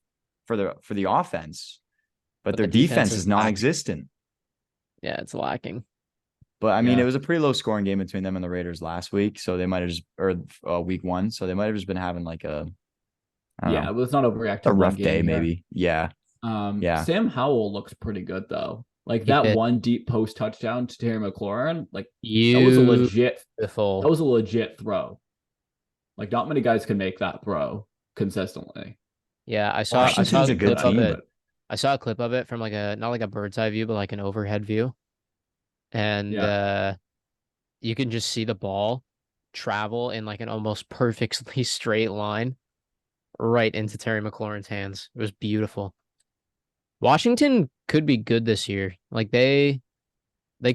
for the offense, but their the defense defense is is non-existent. Yeah, it's lacking. But I mean, Yeah. it was a pretty low scoring game between them and the Raiders last week, so they might have just week one, so they might have just been having like a I don't Yeah, know, well, it's not overreacting. a one rough game day here. maybe. Yeah. Yeah. Sam Howell looks pretty good though. Like He that did. one deep post touchdown to Terry McLaurin, like that was a legit throw. Like not many guys can make that throw consistently. Yeah, I saw Washington's a a good clip of team, it. but I saw a clip of it from like not like a bird's eye view, but like an overhead view. And you can just see the ball travel in like an almost perfectly straight line right into Terry McLaurin's hands. It was beautiful. Washington could be good this year. Like they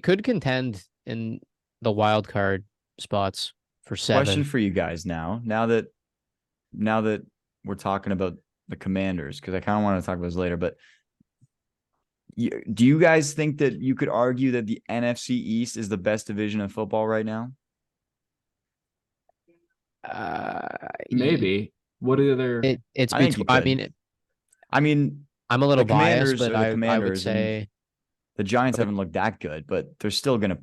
could contend in the wild card spots for 7. question for you guys now that we're talking about the Commanders, because I kind of want to talk about this later, but do you guys think that you could argue that the NFC East is the best division of football right now? Maybe. What are the other? It's I think between. you I could. mean, I'm a little biased, but are the I would Commanders, and say the Giants Okay. haven't looked that good, but they're still gonna.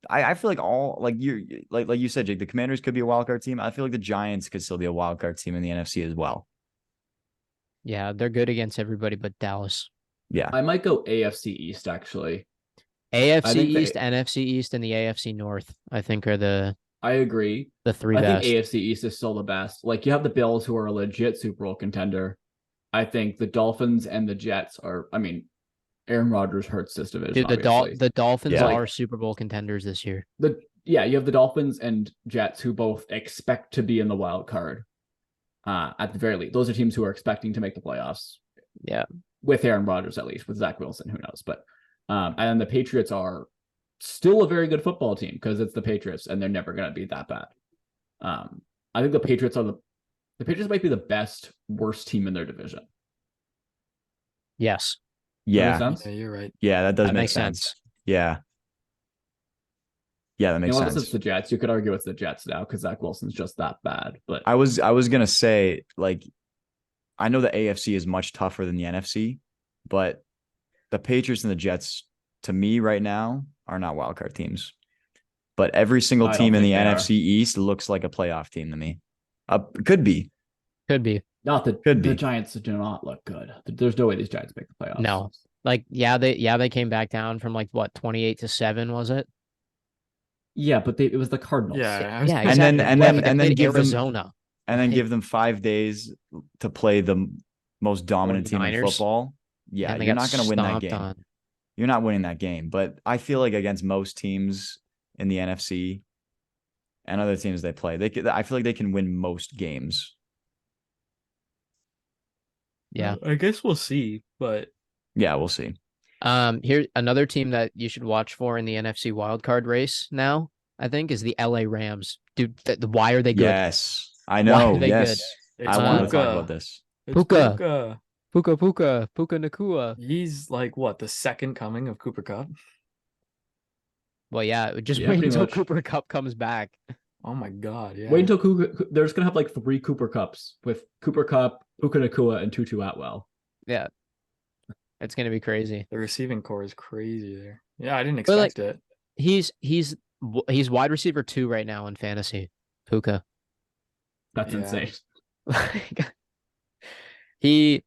I feel like all like you said, Jake, the Commanders could be a wild card team. I feel like the Giants could still be a wild card team in the NFC as well. yeah, they're good against everybody but Dallas. Yeah. I might go AFC East actually. AFC think East, NFC East, and the AFC North, I think, are the I agree. 3 I best. think AFC East is still the best. Like you have the Bills who are a legit Super Bowl contender. I think the Dolphins and the Jets are. I mean, Aaron Rodgers hurts this division. Dude, the Dolphins Yeah. are Super Bowl contenders this year. You have the Dolphins and Jets who both expect to be in the wild card. At the very least, those are teams who are expecting to make the playoffs. Yeah. With Aaron Rodgers, at least with Zach Wilson, who knows? But and the Patriots are still a very good football team because it's the Patriots and they're never going to be that bad. I think the Patriots might be the best worst team in their division. Yes. Yeah. That make sense? Yeah, you're right. Yeah, that does That make makes sense. Yeah. Yeah, that makes Unless sense. it's the Jets, you could argue it's the Jets now because Zach Wilson's just that bad. But I was gonna say, like, I know the AFC is much tougher than the NFC, but the Patriots and the Jets, to me right now, are not wildcard teams. But every single I don't team in the think they are. NFC East looks like a playoff team to me. Could be. Could be. not the Could be. the Giants do not look good. There's no way these Giants make the playoffs. No. Like, they came back down from like what, 28-7, was it? Yeah, but it was the Cardinals. Yeah, I was Yeah, thinking- And then- exactly. and Yeah, then- but they and then played give them- Arizona. And then Like, give them 5 days to play the most dominant team in 49ers. football. Yeah, and they you're got not going to win that stomped game. on. You're not winning that game. But I feel like against most teams in the NFC and other teams they play, I feel like they can win most games. Yeah. I guess we'll see, but Yeah, we'll see. Here another team that you should watch for in the NFC wildcard race now, I think, is the LA Rams. Dude, why are they good? Yes, I Why know. are they Yes, good? it's I wanted to talk Puka. about this. It's Puka. Puka. Puka Nakua. He's like what, the second coming of Cooper Cup? Well, yeah, just Yeah, wait pretty until much. Cooper Cup comes back. Oh my god, yeah. Wait until they're just gonna have like 3 Cooper Cups with Cooper Cup, Puka Nakua, and Tutu Atwell. Yeah. It's gonna be crazy. The receiving core is crazy there. Yeah, I didn't But, like, expect it. He's wide receiver 2 right now in fantasy. Puka. That's Yeah. insane. Like, he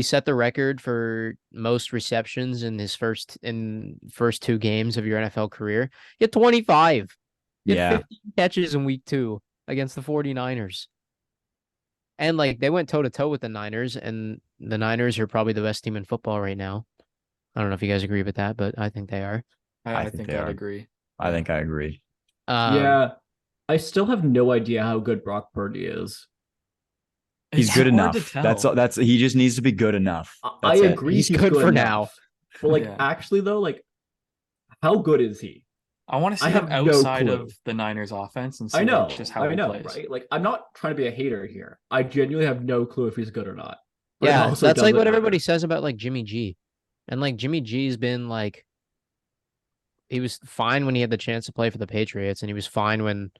set the record for most receptions in his first 2 games of your NFL career. He had 25. He had Yeah. 15 catches in week 2 against the 49ers. And like they went toe to toe with the Niners, and the Niners are probably the best team in football right now. I don't know if you guys agree with that, but I think they are. I I think think they I'd are. agree. I think I agree. Yeah, I still have no idea how good Brock Purdy is. He's It's good hard to enough. tell. That's he just needs to be good enough. I That's it. agree He's good for now. enough. But like Yeah. actually though, like how good is he? I want to I see him have no outside clue. of the Niners offense and see I know, like, just how I he know, plays. right? Like I'm not trying to be a hater here. I genuinely have no clue if he's good or not. But it Yeah, also that's like doesn't what everybody matter. says about like Jimmy G. And like Jimmy G's been like he was fine when he had the chance to play for the Patriots, and he was fine when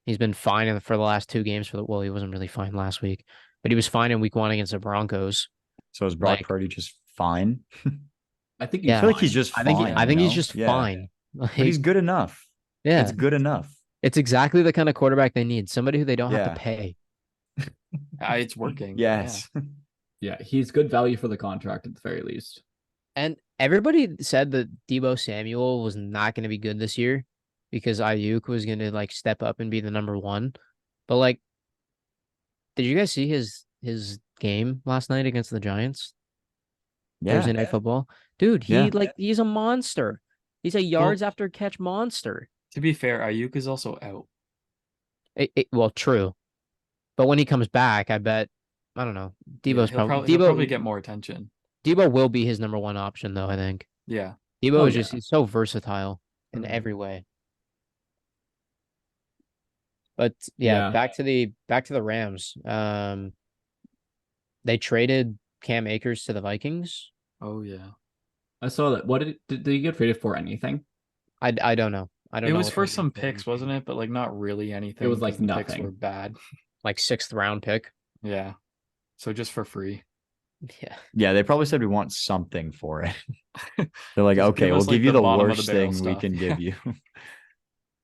he's been fine for the last 2 games for the well, he wasn't really fine last week, but he was fine in week 1 against the Broncos. So is Brock Like, Purdy just fine? I think I he's Yeah. feel like fine. he's just I fine. think I think he's just Yeah. fine. But he's Like, good enough. yeah, It's good enough. it's exactly the kind of quarterback they need. Somebody who they don't have Yeah. to pay. It's working. Yes. Yeah, he's good value for the contract at the very least. And everybody said that Deebo Samuel was not going to be good this year because Ayuk was going to like step up and be the number 1. But like, did you guys see his game last night against the Giants? Thursday Yeah. Night Football? Dude, Yeah. he's a monster. He's a yards after catch monster. To be fair, Ayuk is also out. Well, true. But when he comes back, I bet I don't know. Debo's he'll probably get more attention. Debo will be his number 1 option though, I think. Yeah. Debo Oh, is just yeah. he's so versatile in Mhm. every way. But yeah, Yeah. back to the Rams. They traded Cam Akers to the Vikings. Oh yeah. I saw that. What did he get traded for? Anything? I don't know. I don't It know was what for they some did for picks, him. wasn't it? But like not really anything. It was, like, 'cause the picks nothing. were bad. Like 6th round pick. Yeah. So just for free. Yeah. Yeah, they probably said we want something for it. They're like, Just okay, give we'll us, like, give you the the bottom of the worst barrel thing we stuff. can give you.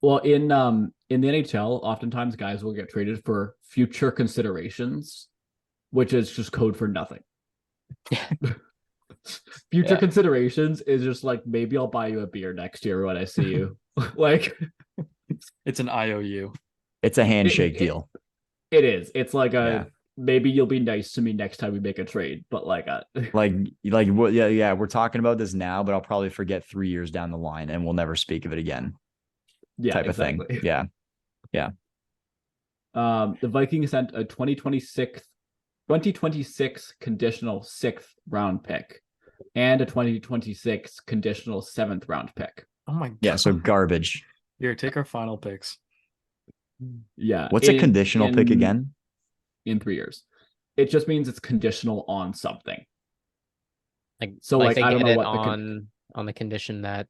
Well, in the NHL, oftentimes guys will get traded for future considerations, which is just code for nothing. Future Yeah. considerations is just like maybe I'll buy you a beer next year when I see you. Like It's an IOU. It's a handshake it- deal. it is. It's like Yeah. maybe you'll be nice to me next time we make a trade, but like Like what? Yeah. We're talking about this now, but I'll probably forget 3 years down the line, and we'll never speak of it again. yeah, Type exactly. of thing. Yeah. The Vikings sent a 2026 conditional 6th round pick and a 2026 conditional 7th round pick. Oh my god. Yeah. So garbage. Here, take our final picks. Yeah. What's a conditional pick again? In 3 years. It just means it's conditional on something. Like So, like, they I don't get know it what on the condition that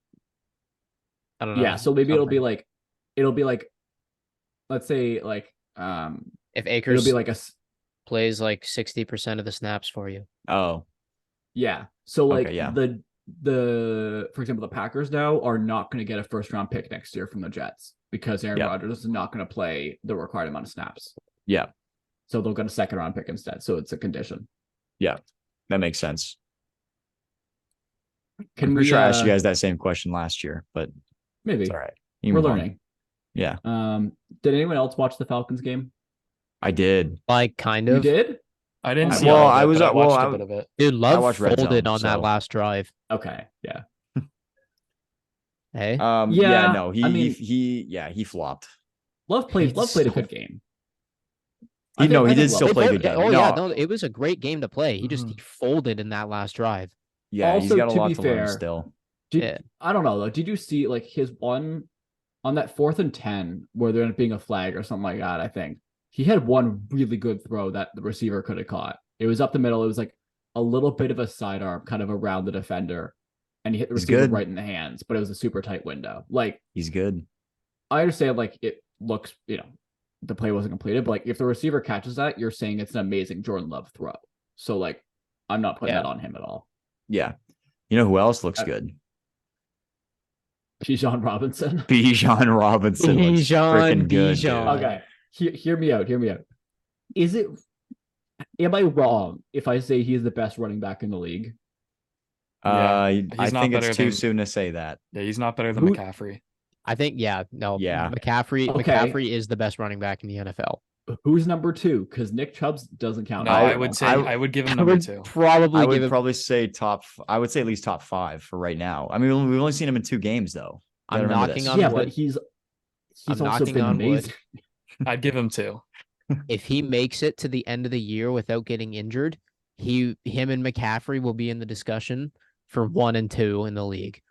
I don't know. Yeah, so maybe it'll be something. like let's say like If it'll Akers be like plays like 60% of the snaps for you. Oh, yeah. So like Okay, yeah. the for example, the Packers now are not going to get a 1st round pick next year from the Jets because Aaron Yeah. Rodgers is not going to play the required amount of snaps. yeah. So they'll get a 2nd round pick instead. So it's a condition. That makes sense. Can I'm we pretty sure I asked you guys that same question last year, but maybe it's all right. You we're move on. learning. Yeah, Did anyone else watch the Falcons game? I did. Like kind You of. did? I didn't I- see well, all of I it, was- but I well, watched I- a bit of it. Dude, Love watched Red folded Zone, on that so- last drive. Okay, yeah. Hey, Yeah, No, I mean- he flopped. Love played It's a so- good game. He did still Love play a both- good game. Oh No. yeah, no, it was a great game to play. He Mm-hmm. he folded in that last drive. Yeah, he's Also, got a to lot be to learn fair, still. Yeah. I don't know though. Did you see like his one on that 4th and 10 where there ended up being a flag or something like that? I think he had one really good throw that the receiver could have caught. It was up the middle. It was like a little bit of a sidearm, kind of around the defender, and he hit the He's receiver good. right in the hands. But it was a super tight window. Like He's good. I understand, like it looks, the play wasn't completed, but like if the receiver catches that, you're saying it's an amazing Jordan Love throw. So like, I'm not putting Yeah. that on him at all. Yeah. You know who else looks I- good? Bijan Robinson. Bijan Robinson looks Bijan, freaking good. Bijan. Dude. Okay, hear me out. Is it Am I wrong if I say he is the best running back in the league? Yeah, I he's not think it's better too than- soon to say that. Yeah, he's not better than Who- McCaffrey. I think, yeah, no, Yeah. McCaffrey Okay. is the best running back in the NFL. Who's number 2? Because Nick Chubb's doesn't count. No, I would say I would give him number 2. Probably I give would him. probably say I would say at least top 5 for right now. I mean, we've only seen him in 2 games though. You gotta I'm remember knocking this. on Yeah, wood. but he's I'm also knocking been on wood. amazing. I'd give him 2. If he makes it to the end of the year without getting injured, him and McCaffrey will be in the discussion for 1 and 2 in the league.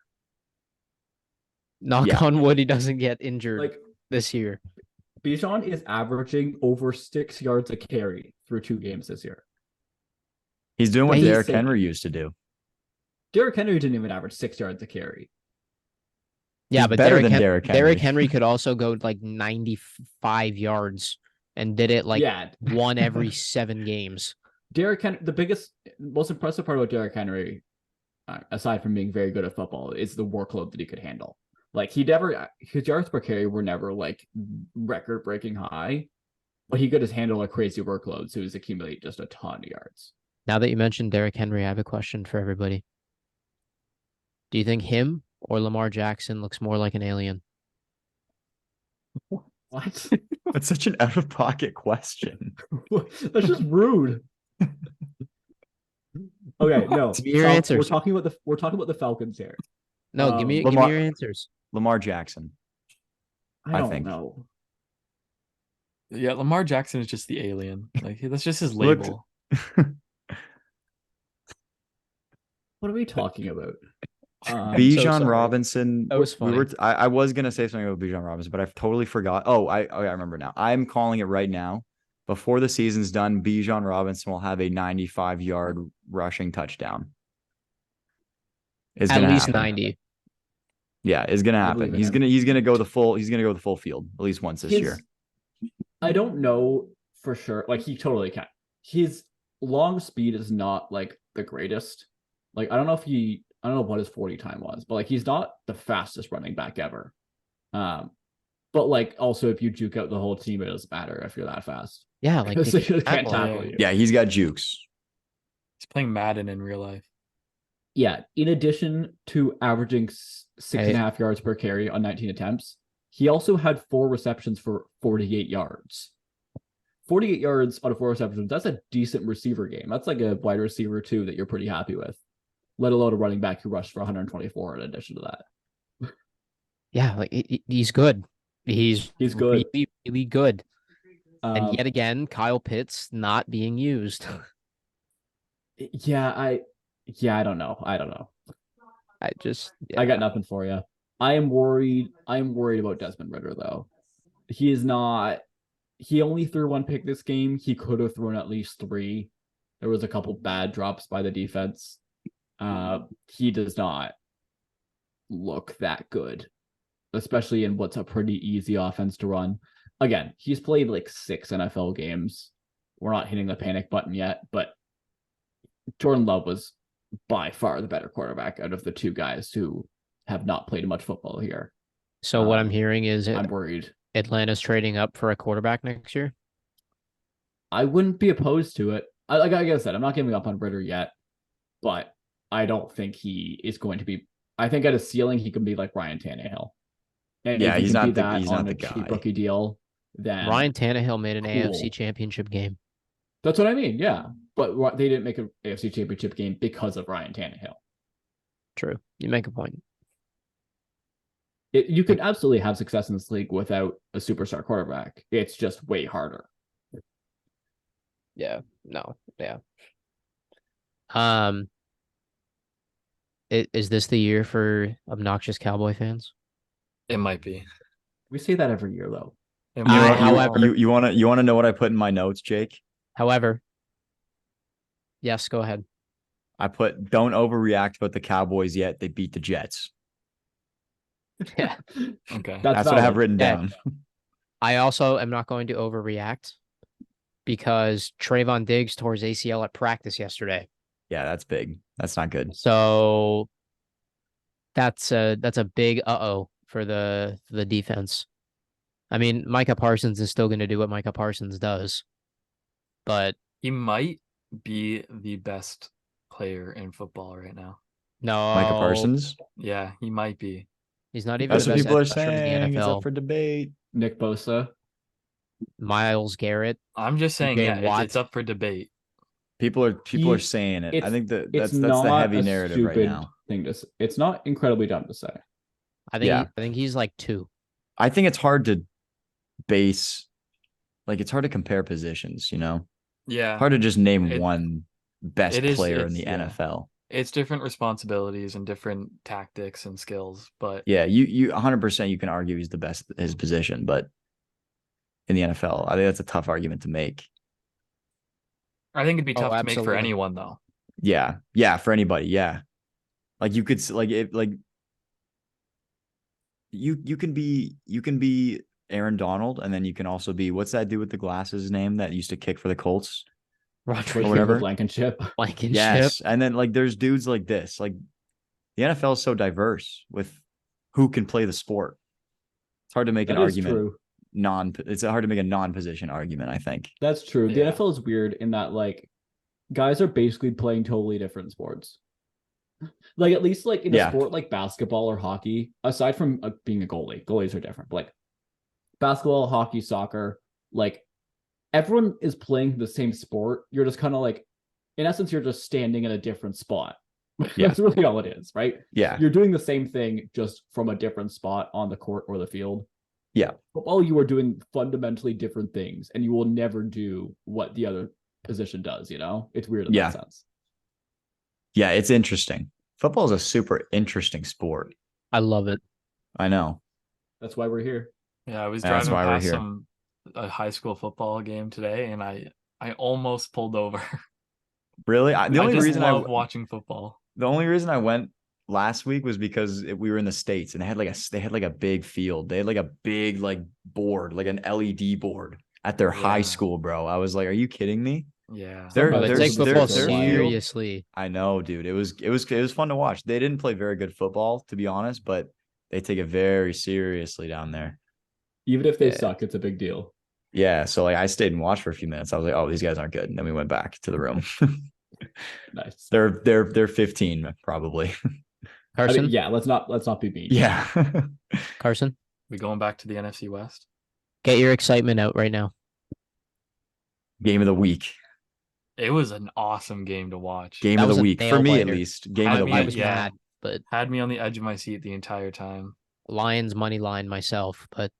Knock Yeah. on wood, he doesn't get injured Like this year. Bijan is averaging over 6 yards a carry through 2 games this year. He's doing what He's Derrick sick. Henry used to do. Derrick Henry didn't even average 6 yards a carry. Yeah, He's but better Derrick, than Derrick Derrick Henry. Henry could also go like 95 yards and did it like yeah, one every 7 games. Derrick Henry. The most impressive part about Derrick Henry, aside from being very good at football, is the workload that he could handle. Like his yards per carry were never like record breaking high, but he could just handle a crazy workload, so he's accumulate just a ton of yards. Now that you mentioned Derrick Henry, I have a question for everybody. Do you think him or Lamar Jackson looks more like an alien? What? That's such an out of pocket question. That's just rude. Okay, no. Give me your We're answers. talking about the Falcons here. No, give me Lamar- your answers. Lamar Jackson. I I don't think. know. Yeah, Lamar Jackson is just the alien. Like that's just his Looked- label. What are we talking about? Bijan sorry. Robinson. That was funny. I was gonna say something about Bijan Robinson, but I totally forgot. Oh, I remember now. I'm calling it right now. Before the season's done, Bijan Robinson will have a 95-yard rushing touchdown. It's At gonna least happen. 90. Yeah, it's gonna I believe happen. in He's him. gonna go the full field at least once this year. I don't know for sure. Like he totally can. His long speed is not like the greatest. Like I don't know what his 40 time was, but like he's not the fastest running back ever. But like also if you juke out the whole team, it doesn't matter if you're that fast. Yeah, like Because they they can't tackle. tackle Yeah. you. Yeah, he's got jukes. He's playing Madden in real life. Yeah. In addition to averaging six Hey. and a half yards per carry on 19 attempts, he also had 4 receptions for 48 yards. 48 yards out of 4 receptions. That's a decent receiver game. That's like a wide receiver too that you're pretty happy with. Let alone a running back who rushed for 124 in addition to that. Yeah, like he's good. He's good. really, really good. And Um, yet again, Kyle Pitts not being used. yeah, I don't know. I just I got nothing for you. I am worried about Desmond Ridder though. He is not. He only threw 1 pick this game. He could have thrown at least 3. There was a couple bad drops by the defense. He does not look that good, especially in what's a pretty easy offense to run. Again, he's played like 6 NFL games. We're not hitting the panic button yet, but Jordan Love was by far the better quarterback out of the 2 guys who have not played much football here. So what I'm hearing is I'm worried. Atlanta's trading up for a quarterback next year. I wouldn't be opposed to it. Like I said, I'm not giving up on Ritter yet, but I don't think he is going to be. I think at a ceiling he can be like Ryan Tannehill. And Yeah, if he he's can not be the- that he's on not a the cheap guy. rookie deal, then Ryan Tannehill made an cool. AFC championship game. That's what I mean. Yeah, but they didn't make an AFC championship game because of Ryan Tannehill. True. You make a point. You can absolutely have success in this league without a superstar quarterback. It's just way harder. Yeah. No. Yeah. Is this the year for obnoxious Cowboy fans? It might be. We say that every year, though. It You, might know- be. however- you wanna know what I put in my notes, Jake? However, yes, go ahead. I put don't overreact about the Cowboys yet. They beat the Jets. Yeah. Okay. That's what I have written Yeah. down. I also am not going to overreact because Trayvon Diggs tore his ACL at practice yesterday. Yeah, that's big. That's not good. So that's a big uh-oh for the defense. I mean, Micah Parsons is still going to do what Micah Parsons does, but He might be the best player in football right now. No, Micah Parsons. Yeah, he might be. he's not even That's the what best people are edge rusher in saying. the It's up NFL. for debate. Nick Bosa. Miles Garrett. I'm just saying, TJ yeah, it's Watt. up for debate. People are He- saying it. I it's- think that It's that's the not heavy a narrative right stupid now. thing to say. It's not incredibly dumb to say. I think Yeah. I think he's like 2. I think it's hard to base, like it's hard to compare positions, you know? Yeah. Hard to just name It- one best it is- player in the it's- yeah. NFL. It's different responsibilities and different tactics and skills, but Yeah, you 100% you can argue he's the best at his position, but in the NFL, I think that's a tough argument to make. I think it'd be Oh, tough to make for absolutely. anyone though. Yeah, for anybody, yeah. Like you could like it like you can be Aaron Donald, and then you can also be, what's that dude with the glasses name that used to kick for the Colts? Roger whatever. Blankenship. Blankenship. Yes, and then like there's dudes like this. Like the NFL is so diverse with who can play the sport. It's hard to make That an is argument. true. It's hard to make a non-position argument, I think. That's true. The Yeah. NFL is weird in that like guys are basically playing totally different sports. Like at least like in a Yeah. sport like basketball or hockey, aside from being a goalie, goalies are different. But, like basketball, hockey, soccer, like everyone is playing the same sport. You're just kind of like, in essence, you're just standing in a different spot. Yeah. That's really all it is, right? Yeah. You're doing the same thing just from a different spot on the court or the field. Yeah. Football, you are doing fundamentally different things, and you will never do what the other position does, you know? It's weird in Yeah. that sense. Yeah, it's interesting. Football is a super interesting sport. I love it. I know. That's why we're here. Yeah, I was That's driving why we're past here. a high school football game today, and I almost pulled over. Really? The I only just reason love watching football. the only reason I went last week was because we were in the States, and they had like a big field. They had like a big like board, like an LED board at their high Yeah. school, bro. I was like, are you kidding me? Yeah. They're- Bro, they they're- take they're- football they're- seriously. I know, dude. It was fun to watch. They didn't play very good football, to be honest, but they take it very seriously down there. Even if they Yeah. suck, it's a big deal. Yeah, so like I stayed and watched for a few minutes. I was like, oh, these guys aren't good. And then we went back to the room. Nice. They're 15 probably. I Carson, mean, yeah, let's not be mean. Yeah. Carson, We going back to the NFC West? get your excitement out right now. Game of the week. It was an awesome game to watch. Game That of was the a week. For me, at nail-biter. least. Game I of the mean, I week. was yeah. mad, but Had me on the edge of my seat the entire time. Lions money line myself. But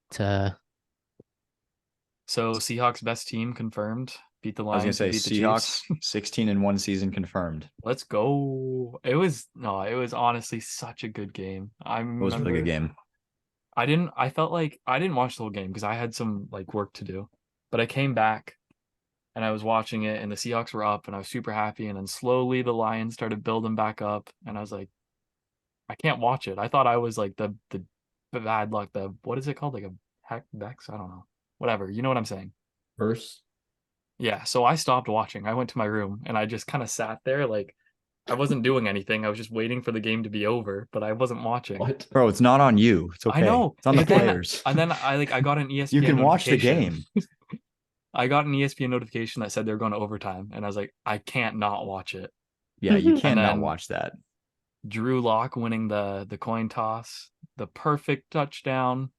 So Seahawks best team confirmed. Beat the I was Lions. gonna and say beat the Seahawks Chiefs. 16 in one season confirmed. Let's go. It was honestly such a good game. I It was a really good game. I felt like I didn't watch the whole game because I had some like work to do. But I came back and I was watching it and the Seahawks were up and I was super happy. And then slowly the Lions started building back up. And I was like, I can't watch it. I thought I was like the bad luck, what is it called? Like a heck Vex? I don't know. Whatever. You know what I'm saying? First, Yeah. So I stopped watching. I went to my room and I just kind of sat there like I wasn't doing anything. I was just waiting for the game to be over, but I wasn't watching. what? Bro, it's not on you. It's okay. I know. It's on the And then- players. And then I got an ESPN. You can watch the notification. game. I got an ESPN notification that said they're going to overtime, and I was like, I can't not watch it. Yeah, you And can't not then- watch that. Drew Lock winning the coin toss, the perfect touchdown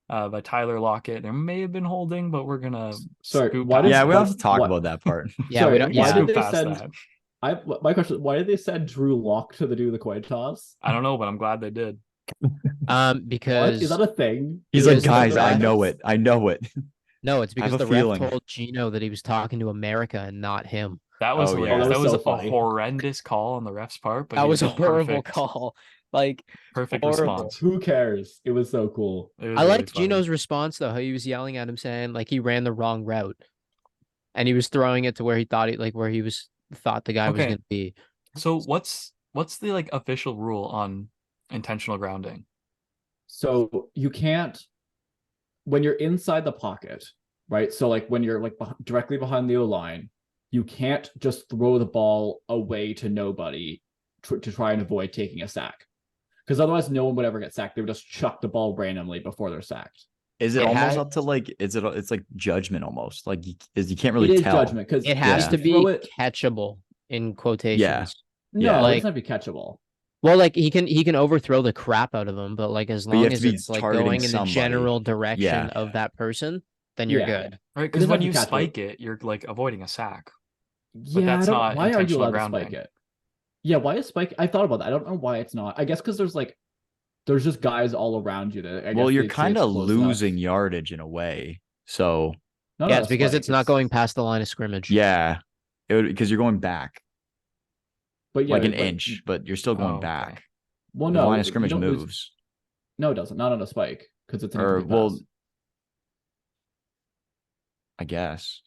by Tyler Lockett. There may have been holding, but we're gonna Sorry, scoop why past did- Yeah, we that. don't have to talk what- about that part. yeah, Sorry, we don't. why Yeah, did Scoop they past send- that. My question is, why did they send Drew Lock to do the coin toss? I don't know, but I'm glad they did. What? because Is that a thing? He's Is like, that guys, the I refs? know it. I know it. no, it's I have because a the ref feeling. told Gino that he was talking to America and not him. That was Oh, yeah. hilarious. Oh, that that was was so a funny. horrendous call on the ref's part, but That he was a did horrible perfect, call. Like Perfect horrible. response. Who cares? It was so cool. It was I really liked funny. Gino's response though, how he was yelling at him saying like he ran the wrong route. And he was throwing it to where he thought thought the guy was Okay. gonna be. So what's the like official rule on intentional grounding? So you can't, when you're inside the pocket, right? So like when you're like directly behind the O-line, you can't just throw the ball away to nobody to try and avoid taking a sack. Because otherwise no one would ever get sacked. They would just chuck the ball randomly before they're sacked. Is it It almost has- up to like? It's like judgment almost. Like you can't It really is tell. judgment because It has Yeah. to be throw it. catchable in quotations. No, Yeah. it Like- doesn't have to be catchable. Well, like he can overthrow the crap out of him, but like as But you long have as to be it's like targeting going in the somebody. general direction Yeah. of that person, then you're Yeah. good. Right, It because doesn't when have you to catch spike it, you're like avoiding a sack. Yeah, that's I don't. not Why are you intentional allowed to grounding. spike it? Yeah, why is spike? I thought about that. I don't know why it's not. I guess because there's just guys all around you that. Well, guess you're they'd say kind it's of close enough. losing yardage in a way. So No, Yeah, no, it's because spike, it's not going past the line of scrimmage. yeah, because you're going back but yeah, like an but- inch, but you're still going Oh, okay. back. Well, The no, line of you scrimmage don't lose- moves. No, it doesn't. Not on a spike because it's an Or incomplete well, pass. I guess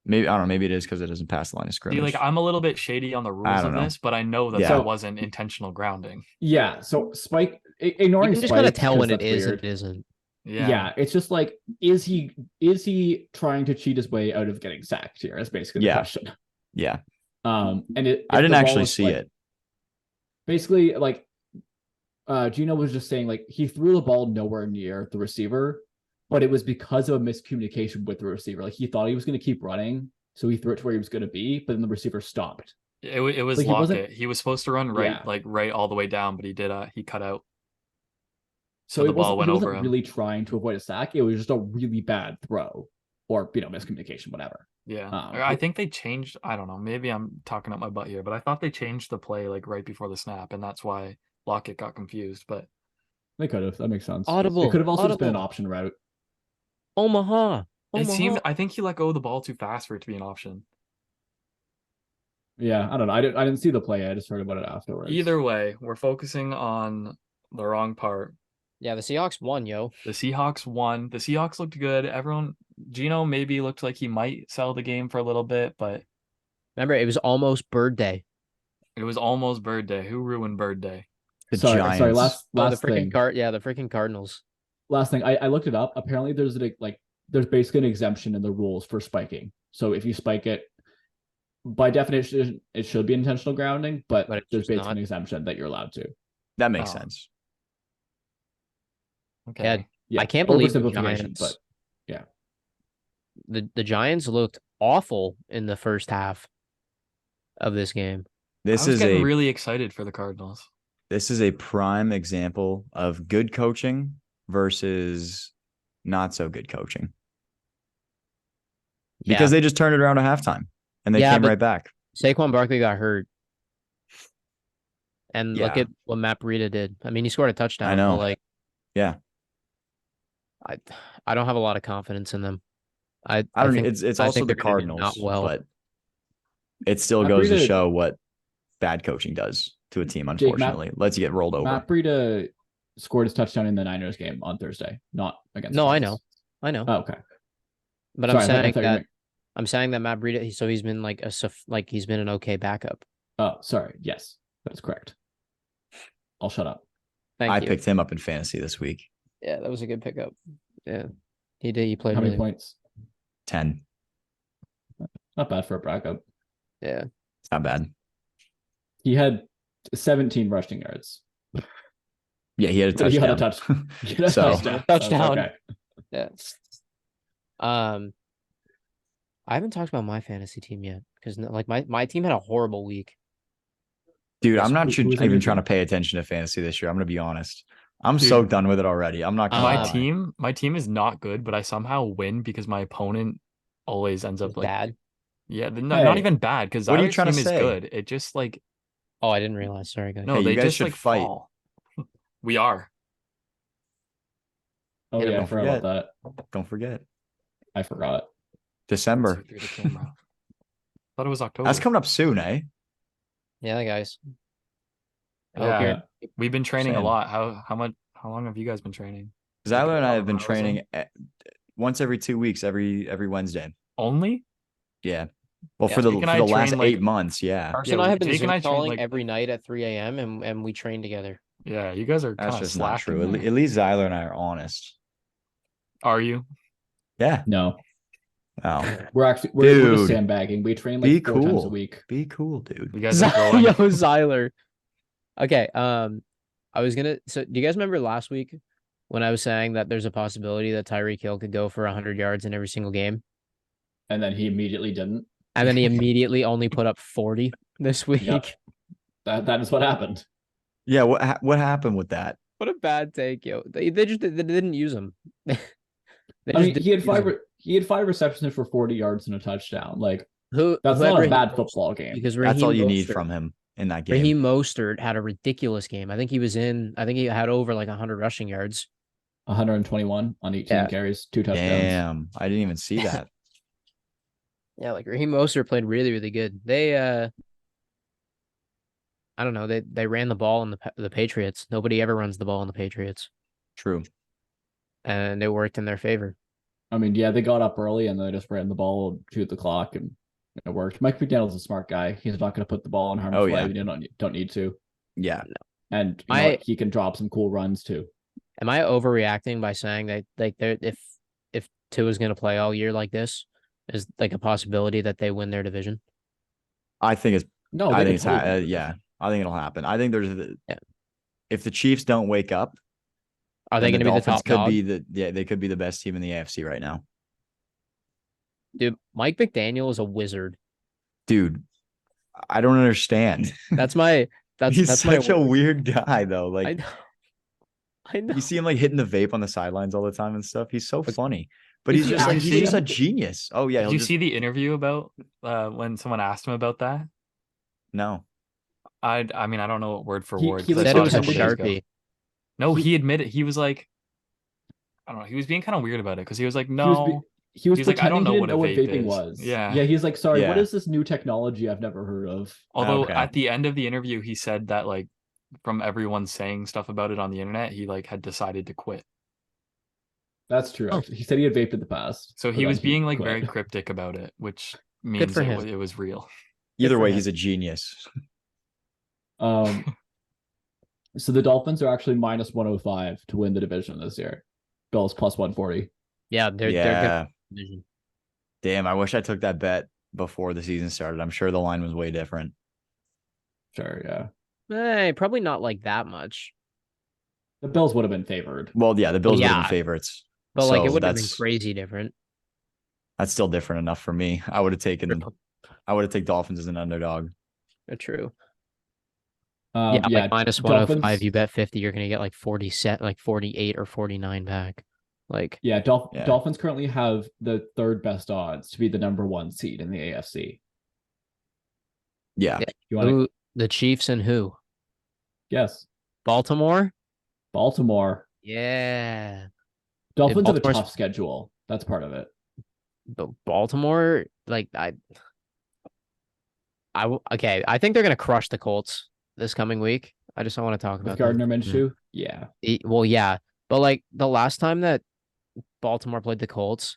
maybe I don't know. Maybe it is because it doesn't pass the line of See, scrimmage. like I'm a little bit shady on the rules don't of know. this, but I know that Yeah. that wasn't intentional grounding. Yeah, so spike You ignoring can just kind of spike tell 'cause when it that's is weird. and it isn't. Yeah. It's just like is he trying to cheat his way out of getting sacked here? Is basically the Yeah. question. Yeah, And I if didn't the ball actually was, see like, it. Basically, like Gino was just saying, like he threw the ball nowhere near the receiver, but it was because of a miscommunication with the receiver. Like he thought he was going to keep running, so he threw it to where he was going to be, but then the receiver stopped. It was Like, he wasn't- Lockett. He was supposed to run right, Yeah. like right all the way down, but he cut out. So the it ball wasn't, went he over wasn't him. really trying to avoid a sack. It was just a really bad throw, or miscommunication, whatever. Yeah. Um, I think they changed. I don't know. Maybe I'm talking up my butt here, but I thought they changed the play like right before the snap, and that's why Lockett got confused. But They could have. That makes sense. Audible, It could have also just been an audible. option route. Omaha. it seemed. Omaha. I think he let go of the ball too fast for it to be an option. Yeah, I don't know. I didn't see the play. I just heard about it afterwards. Either way, we're focusing on the wrong part. Yeah, the Seahawks won, yo. The Seahawks won. The Seahawks looked good. Gino maybe looked like he might sell the game for a little bit, but Remember, it was almost Bird Day. it was almost Bird Day. Who ruined Bird Day? The Sorry, Giants. last Oh, the freaking thing. the freaking Cardinals. Last thing. I looked it up. Apparently, there's basically an exemption in the rules for spiking. So if you spike it, by definition, it should be intentional grounding, but But it's there's just basically not. an exemption that you're allowed to. That makes Oh. sense. Okay. Yeah, I can't believe the oversimplification, Giants. but yeah. The Giants looked awful in the first half of this game. This I was is getting a really excited for the Cardinals. this is a prime example of good coaching versus not so good coaching. Because they just turned it around at halftime and they Yeah, came but- right back. Saquon Barkley got hurt. And look Yeah. at what Matt Breida did. I mean, he scored a touchdown. I know. But like, Yeah. I don't have a lot of confidence in them. I don't think, it's I also think the they're gonna do Cardinals, not well. but it still Matt goes to Breida- show what bad coaching does to a team, Jake, unfortunately. Lets you get rolled over. Matt Breida scored his touchdown in the Niners game on Thursday, not against. No, the I Giants. know. I know. Oh, okay. But Sorry, I'm saying thought you that I'm saying that Matt Breida, he's been like he's been an okay backup. Oh, sorry. Yes, that's correct. I'll shut up. Thank I you. picked him up in fantasy this week. Yeah, that was a good pickup. Yeah, he did. He played How many really well. points? 10. Not bad for a backup. Yeah, It's not bad. He had 17 rushing yards. Yeah, he had a But he had a touchdown. He had a So- touchdown. Touchdown. Okay. yeah. I haven't talked about my fantasy team yet because like my team had a horrible week. Dude, I'm not Who was on your even trying to team? pay attention to fantasy this year. I'm going to be honest. I'm so Dude. done with it already. I'm not going to My lie. my team is not good, but I somehow win because my opponent always ends It up was like bad. yeah, not Hey, even bad because what are you our trying to team is say? good. It just like Oh, I didn't realize. Sorry, guys. no, Hey, you they guys just should like fight. fall. We are. Oh Hit him, yeah, I don't forgot forget. about that. Don't forget. I forgot. December. Through the camera. Thought it was October. That's coming up soon, eh? Yeah, guys. I Yeah. hope you're We've been training a Same. lot. How long have you guys been training? Zyler and I couple have been hours in? training once every 2 weeks, every Wednesday. Only? Yeah. Well, Yeah, for the Jake for and I the last train, like- 8 months, yeah. Carson Yeah, and I have been Jake and Zoom I train, calling like- every night at 3 a.m. and we train together. Yeah, you guys are kind That's of just not slacking. true. there. At least Zyler and I are honest. Are you? Yeah. No, Oh, we're just Dude. sandbagging. We train Be like 4 times a cool. week. be cool, dude. You guys are growing. Yo, Zyler. Okay. I was gonna. So, do you guys remember last week when I was saying that there's a possibility that Tyreek Hill could go for 100 yards in every single game, And then he immediately didn't. and then he immediately only put up 40 this week. Yep. That is what happened. Yeah, what happened with that? What a bad take, yo. They didn't use him. They I just mean, didn't he had use five him. he had 5 receptions for 40 yards and a touchdown. Like, Who that's had not a Raheem bad Mostert? football game. Because That's all Raheem you need Mostert- from him in that game. Raheem Mostert had a ridiculous game. I think he had over like 100 rushing yards. 121 on 18 Yeah. carries, 2 touchdowns. Damn, I didn't even see that. Yeah, like Raheem Mostert played really, really good. They I don't know, they ran the ball in the Patriots. Nobody ever runs the ball in the Patriots. True. And it worked in their favor. I mean, yeah, they got up early and they just ran the ball, shoot the clock, and it worked. Mike McDaniel's a smart guy. He's not going to put the ball in harm's Oh, way. yeah. You don't need to. Yeah. And you know what? He can drop some cool runs too. Am I overreacting by saying that like if Tua is going to play all year like this, is like a possibility that they win their division? I think it's No, I they think it's can totally win the yeah. division. I think it'll happen. I think there's Yeah. if the Chiefs don't wake up, Are they then going to be the Dolphins top could dog? be they could be the best team in the AFC right now. Dude, Mike McDaniel is a wizard. Dude, I don't understand. That's my He's that's such my a weird guy though. I Like know. I know. you see him like hitting the vape on the sidelines all the time and stuff. He's so funny. But Is he's he just like actually he's just a a- genius. Oh yeah, Did he'll you just see the interview about when someone asked him about that? no. I mean, I don't know it word for He- word. he 'cause I Said like it saw was a couple days ago. Sharpie. No, He- he admitted he was like, I don't know. He was being kind of weird about it because he was like, He no. was, he was He's like, I pretending don't he know didn't what know a what vape vaping is. was. Yeah. Yeah, he's like, sorry, what Yeah. is this new technology I've never heard of? Although Okay. at the end of the interview, he said that like from everyone saying stuff about it on the internet, he like had decided to quit. That's true. Oh. Actually. He said he had vaped in the past. So but he then was being like quit. very cryptic about it, which means for it, him. it was real. Either for way, him. he's a genius. So the Dolphins are actually minus 105 to win the division this year. Bills plus 140. Yeah, they're Yeah. good division. Damn, I wish I took that bet before the season started. I'm sure the line was way different. Sure, yeah. Probably not like that much. The Bills would have been favored. Well, yeah, the Bills would have yeah. been favorites. But like it So would have been that's crazy different. that's still different enough for me. I would have taken Dolphins as an underdog. True. Yeah, like minus 105, Dolphins- you bet 50, you're gonna get like 48 or 49 back. Like Yeah, Yeah. Dolphins currently have the third best odds to be the number 1 seed in the AFC. Yeah. Yeah. You want to who the Chiefs and who? guess? Baltimore? Baltimore. Yeah. Dolphins have a Baltimore's- tough schedule. That's part of it. But Baltimore, like okay, I think they're gonna crush the Colts this coming week. I just don't want to talk With about Gardner them. Minshew, yeah. Well, yeah, but like the last time that Baltimore played the Colts,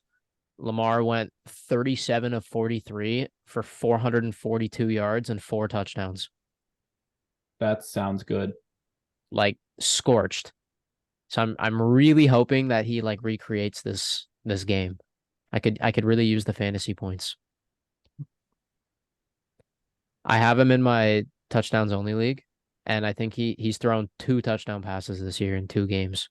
Lamar went 37 of 43 for 442 yards and 4 touchdowns. That sounds good. Like scorched. So I'm really hoping that he like recreates this game. I could really use the fantasy points. I have him in my touchdowns only league, and I think he's thrown 2 touchdown passes this year in 2 games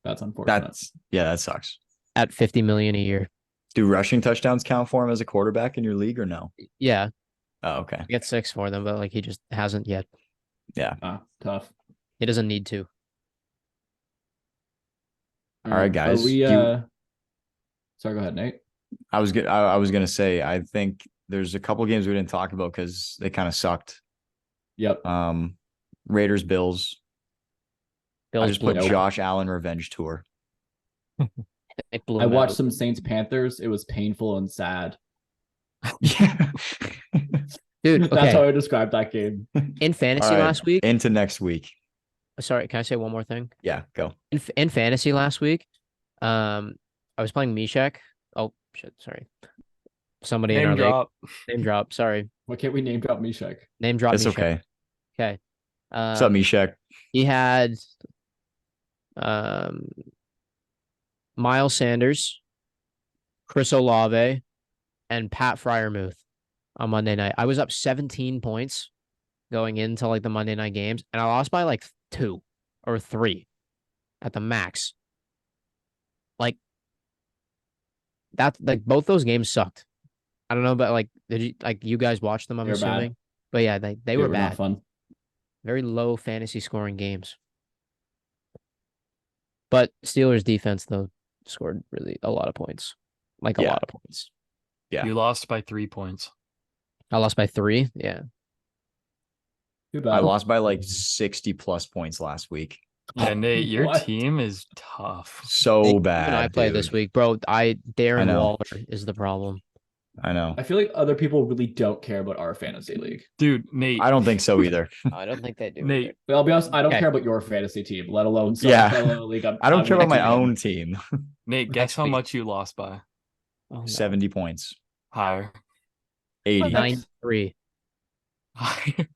That's unfortunate. That sucks. at 50 million a year. Do rushing touchdowns count for him as a quarterback in your league or no? Yeah, Oh, okay. I get 6 for them, but like he just hasn't yet. Tough. He doesn't need to. All right, guys. Are we, Do you- Sorry, go ahead, Nate. I was gonna say I think there's a couple games we didn't talk about because they kind of sucked. Yep. Raiders, Bills. Bills I just put blew out. Josh Allen revenge tour. It blew I him watched out. some Saints Panthers. It was painful and sad. Yeah. Dude, That's how okay. I described that game. In fantasy All right. last week, Into next week. sorry, can I say one more thing? Yeah, go. In fantasy last week, I was playing Mishak. Oh shit, sorry. Somebody in our Name league. drop. Name drop. Sorry. Why can't we name drop Mishak? Name drop That's Mishak. okay. Okay. What's up, Mishak? He had Miles Sanders, Chris Olave, and Pat Fryermuth on Monday night. I was up 17 points going into like the Monday night games, and I lost by like 2 or 3 at the max. Like that, like both those games sucked. I don't know, but like, did you like you guys watch them? I'm They were bad. assuming, but yeah, they were not bad. fun. Very low fantasy scoring games. But Steelers defense though scored really a lot of points, like a Yeah. lot of points. Yeah. You lost by 3 points. I lost by 3. Yeah. Too I bad. lost by like 60 plus points last week. Yeah, Nate, your What? team is tough. So You bad. and I played this dude. week, bro. Darren know. Waller is the problem. I know. I feel like other people really don't care about our fantasy league. Dude, Nate. I don't think so either. I don't think they do. Nate, But I'll be honest, I don't Okay. care about your fantasy team, let alone some Yeah. fellow league. I don't care about my next week. own team. Nate, guess Next how week. much you lost by? Oh, no. 70 points. Higher. 80. 93. Higher.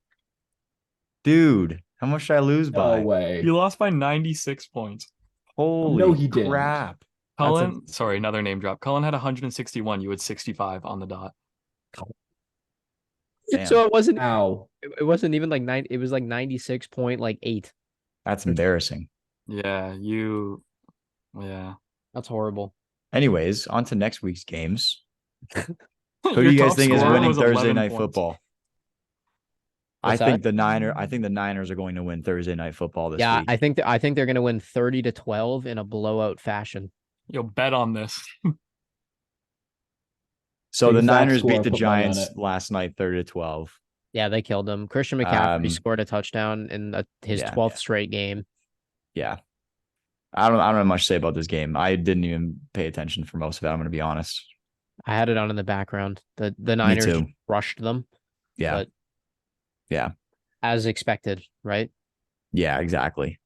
Dude, how much did I lose No by? way. You lost by 96 points. Holy No, he didn't. crap. Cullen, sorry, another name drop. Cullen had 161. You had 65 on the dot. Damn. So it wasn't. Ow. It wasn't even like 9. It was like 96.8. That's embarrassing. Yeah, yeah. That's horrible. Anyways, on to next week's games. Who do Your you guys top think is scorer winning was Thursday 11 night points. football? What's I think that? the Niners are going to win Thursday night football this Yeah, week. I think they're going to win 30-12 in a blowout fashion. Yo, bet on this. So the Exact Niners score, beat the put money on Giants it. last night 30-12. Yeah, they killed him. Christian McCaffrey Um, scored a touchdown in his yeah, 12th straight game. Yeah. I don't have much to say about this game. I didn't even pay attention for most of it. I'm going to be honest. I had it on in the background. The Niners too. rushed them. Yeah. But Yeah. as expected, right? Yeah, exactly.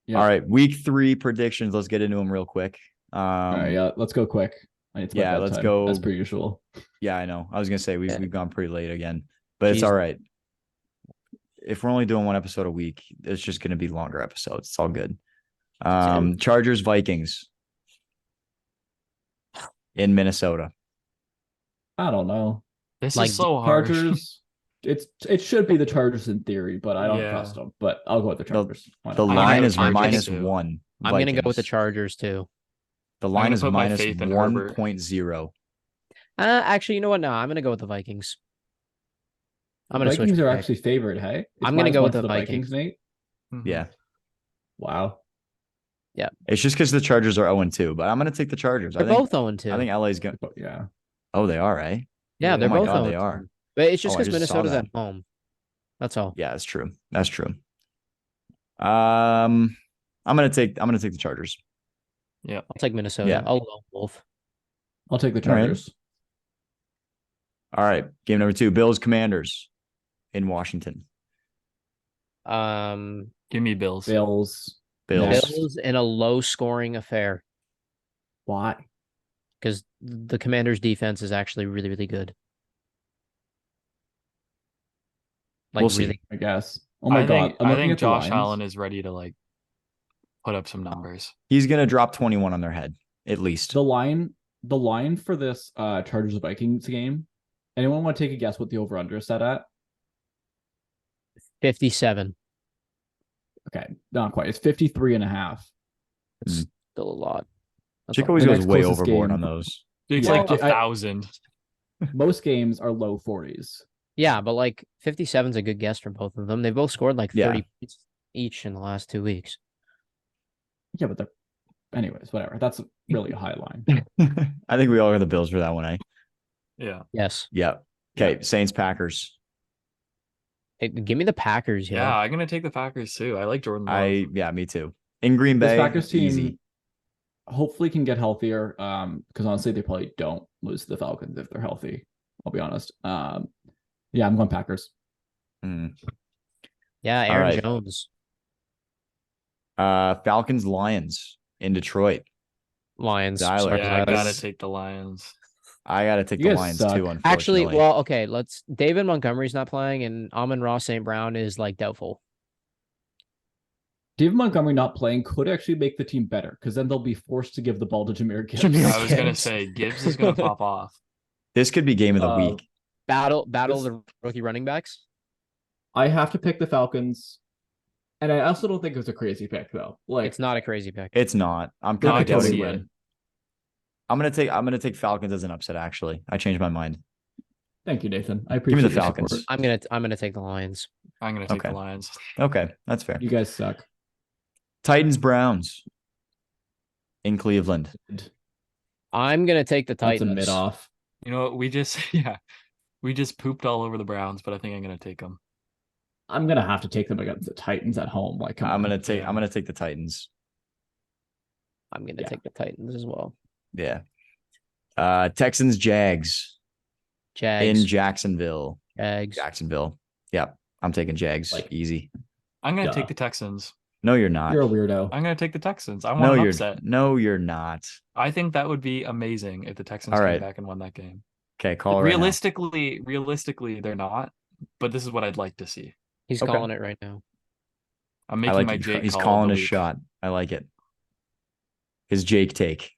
Yeah. All right. Week 3 predictions. Let's get into them real quick. All right, yeah, let's go quick. I need to yeah, let's bedtime, go. as per usual. Yeah, I know. I was going to say Yeah. we've gone pretty late again, but it's Jeez. all right. If we're only doing one episode a week, it's just going to be longer episodes. It's all good. Chargers, Vikings in Minnesota. I don't know. This Like, is so hard. Chargers. It should be the Chargers in theory, but I don't Yeah. trust them. But I'll go with the Chargers. Why The not? I'm gonna line go is Chargers minus too. 1. I'm going to go with the Vikings. Chargers too. The line gonna is put my minus faith in Herbert. 1.0. Actually, you know what? No, I'm going to go with the Vikings. I'm going to switch. Vikings are my pick. actually favored. Hey, It's I'm gonna minus go one with for the Vikings. Nate. Mhm. Yeah. Wow. It's just because the Chargers are 0-2, but I'm going to take the Chargers. They're both 0-2. I think LA's going. But yeah. Oh, they are, eh? Yeah, they're Oh my both God, 0-2. they are. But it's just Oh, I because just saw Minnesota's that. at home. That's all. Yeah, that's true. That's true. I'm gonna take the Chargers. I'll take Minnesota. Yeah. I'll go both. I'll take the All right. Chargers. All right, game number 2, Bills Commanders in Washington. Give me Bills. Bills. Bills. Next. Bills in a low scoring affair Why? because the Commanders' defense is actually really, really good. Like We'll see. really, I guess. Oh my I god. think, I'm I looking think at the Josh lines. Allen is ready to like put up some numbers. He's gonna drop 21 on their head at least. The line for this Chargers Vikings game. Anyone want to take a guess what the over under is set at? 57. Okay, not quite. It's 53.5. It's still a lot. That's Chick all. always The goes next way closest overboard game. on those. It's Yeah. like Well, 1,000. Most games are low 40s. Yeah, but like 57 is a good guess for both of them. They both scored like 30 Yeah. points each in the last 2 weeks. Yeah, but they're anyways, whatever. That's really a high line. I think we all are the Bills for that one, eh? Yeah. Yes. Yeah. Okay, Saints Packers. Hey, give me the Packers here. Yeah, I'm gonna take the Packers too. I like Jordan Love. Yeah, me too. In Green This Bay, Packers team easy. hopefully can get healthier. Because honestly, they probably don't lose to the Falcons if they're healthy. I'll be honest. Yeah, I'm going Packers. Mm. Yeah, All Aaron right. Jones. Falcons Lions in Detroit. Lions. Tyler. Sorry, Yeah, I Tyler. gotta take the Lions. I gotta take You the guys Lions suck. too, unfortunately. Actually, well, okay, David Montgomery's not playing and Amon-Ra St. Brown is like doubtful. David Montgomery not playing could actually make the team better because then they'll be forced to give the ball to Jameer Gibbs. Jameer I was gonna Gibbs. say Gibbs is gonna pop off. This could be game of the Uh, week. Battle This- the rookie running backs. I have to pick the Falcons. And I also don't think it was a crazy pick though. Like It's not a crazy pick. It's not. I'm they're kind I of can totally see doubting. it. win. I'm gonna take Falcons as an upset. Actually, I changed my mind. Thank you, Nathan. I me appreciate the your Falcons. support. I'm gonna take the Lions. I'm gonna take Okay. the Lions. Okay, that's fair. You guys suck. Titans Browns in Cleveland. I'm gonna take the That's a Titans. mid off. You know what? We just pooped all over the Browns, but I think I'm gonna take them. I'm gonna have to take them against the Titans at home. Like, come I'm on. gonna take Yeah. the Titans. I'm gonna Yeah. take the Titans as well. Yeah. Texans Jags Jags. in Jacksonville. Jags. Jacksonville. Yep. I'm taking Jags. Like- Easy. I'm gonna Duh. take the Texans. No, you're not. You're a weirdo. I'm gonna take the Texans. I want No, an you're upset. no, you're not. I think that would be amazing if the Texans All came right. back and won that game. Okay, call it right now. Realistically, they're not. But this is what I'd like to see. He's Okay. calling it right now. I'm I making like my it. Jake He's call of calling the a week. shot. I like it. His Jake take.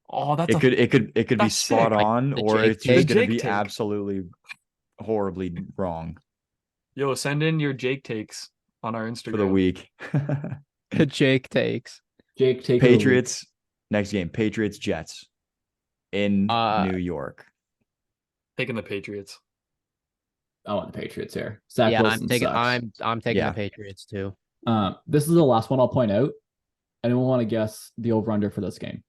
Oh, that's It could be that's spot sick. on, The or Jake it's just take? gonna Jake be take. absolutely horribly wrong Yo, send in your Jake takes on our Instagram for the week. Jake takes. Jake, take it away. Patriots next game. Patriots Jets in New York. Taking the Patriots. I want the Patriots here. Zach Yeah, Wilson I'm taking. sucks. I'm taking Yeah. the Patriots too. This is the last one I'll point out. Anyone want to guess the over/under for this game?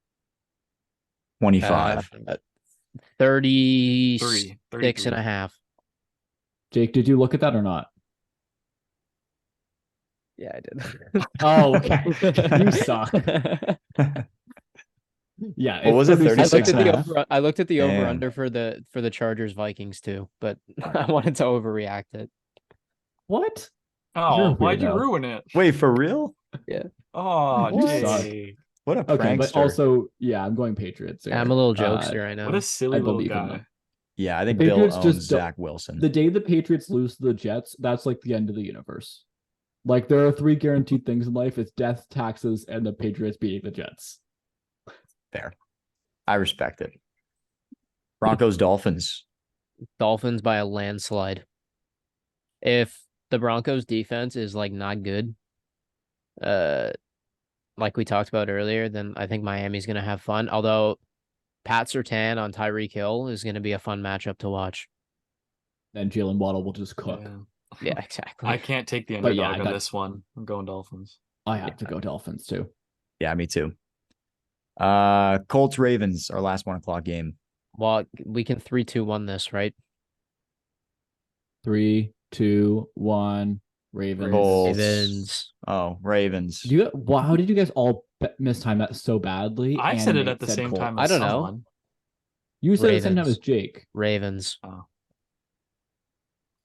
25. 36 33. and a half. Jake, did you look at that or not? Yeah, I did. Oh, okay. You suck. Yeah. What was it, 36 36 and a half? I looked at the Damn. over under for the Chargers Vikings too, but I wanted to overreact it. What? You're Oh, a why'd you weirdo. ruin it? Wait, for real? Oh, You suck. Jake. What a Okay, but prankster. also, yeah, I'm going Patriots here. I'm a little jokester right now. What a silly I little believe in guy. them. Yeah, I think The Bill Patriots owns just don't- Zach Wilson. The day the Patriots lose to the Jets, that's like the end of the universe. Like, there are 3 guaranteed things in life. It's death, taxes, and the Patriots beating the Jets. Fair. I respect it. Broncos Dolphins. Dolphins by a landslide. If the Broncos defense is like not good, like we talked about earlier, then I think Miami's gonna have fun. Although Pat Surtain on Tyreek Hill is gonna be a fun matchup to watch. And Jalen Waddle will just cook. Yeah. Yeah, exactly. I can't take the But yeah, underdog on that- this one. I'm going Dolphins. I have to go Dolphins too. Yeah, me too. Colts Ravens, our last 1 o'clock game. Well, we can 3-2-1 this, right? 3, 2, 1. Ravens. Colts. Ravens. Oh, Ravens. Wow, how did you guys all mistime that so badly? I and said it Nate at the said same Colts? time I as don't know. someone. You said it at the same time Ravens. as Jake. Ravens. Oh.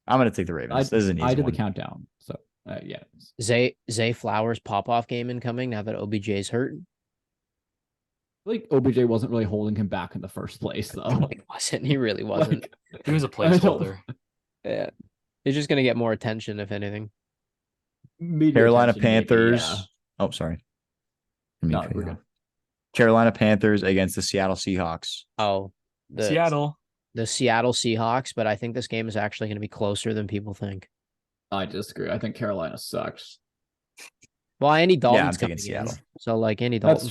I'm gonna take the Ravens. This is an easy I did one. the countdown. So, yeah. Zay Flowers pop-off game incoming now that OBJ's hurt. Like, OBJ wasn't really holding him back in the first place, though. He wasn't. He really wasn't. Like, He was a I don't- placeholder. Yeah. He's just gonna get more attention, if anything. media Carolina attention, maybe, Panthers. yeah. Oh, sorry. Let me No, cut we're you good. off. Carolina Panthers against the Seattle Seahawks. Oh, the Seattle. the Seattle Seahawks, but I think this game is actually going to be closer than people think. I disagree. I think Carolina sucks. Well, Andy I'm Dalton's taking coming in, Seattle. so like Andy That's Dalton,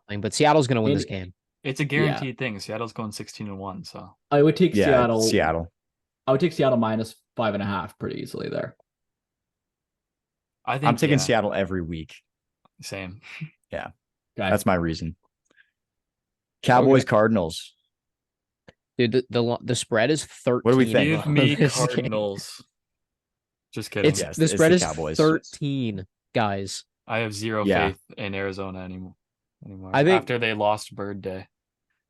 true. but Seattle's going to win this Andy- game. It's a guaranteed thing. Seattle's going 16-1, so I would take Yeah, Seattle. Seattle. I would take Seattle minus 5.5 pretty easily there. I think I'm taking yeah, Seattle every week. Same. Okay. That's my reason. Cowboys Okay. Cardinals. Dude, the spread is 13. What do we think? Give me this game. Cardinals. Just kidding. It's Yes, the it's spread the is Cowboys. 13, guys. I have zero Yeah. faith in Arizona anymore. I think- After they lost Bird Day.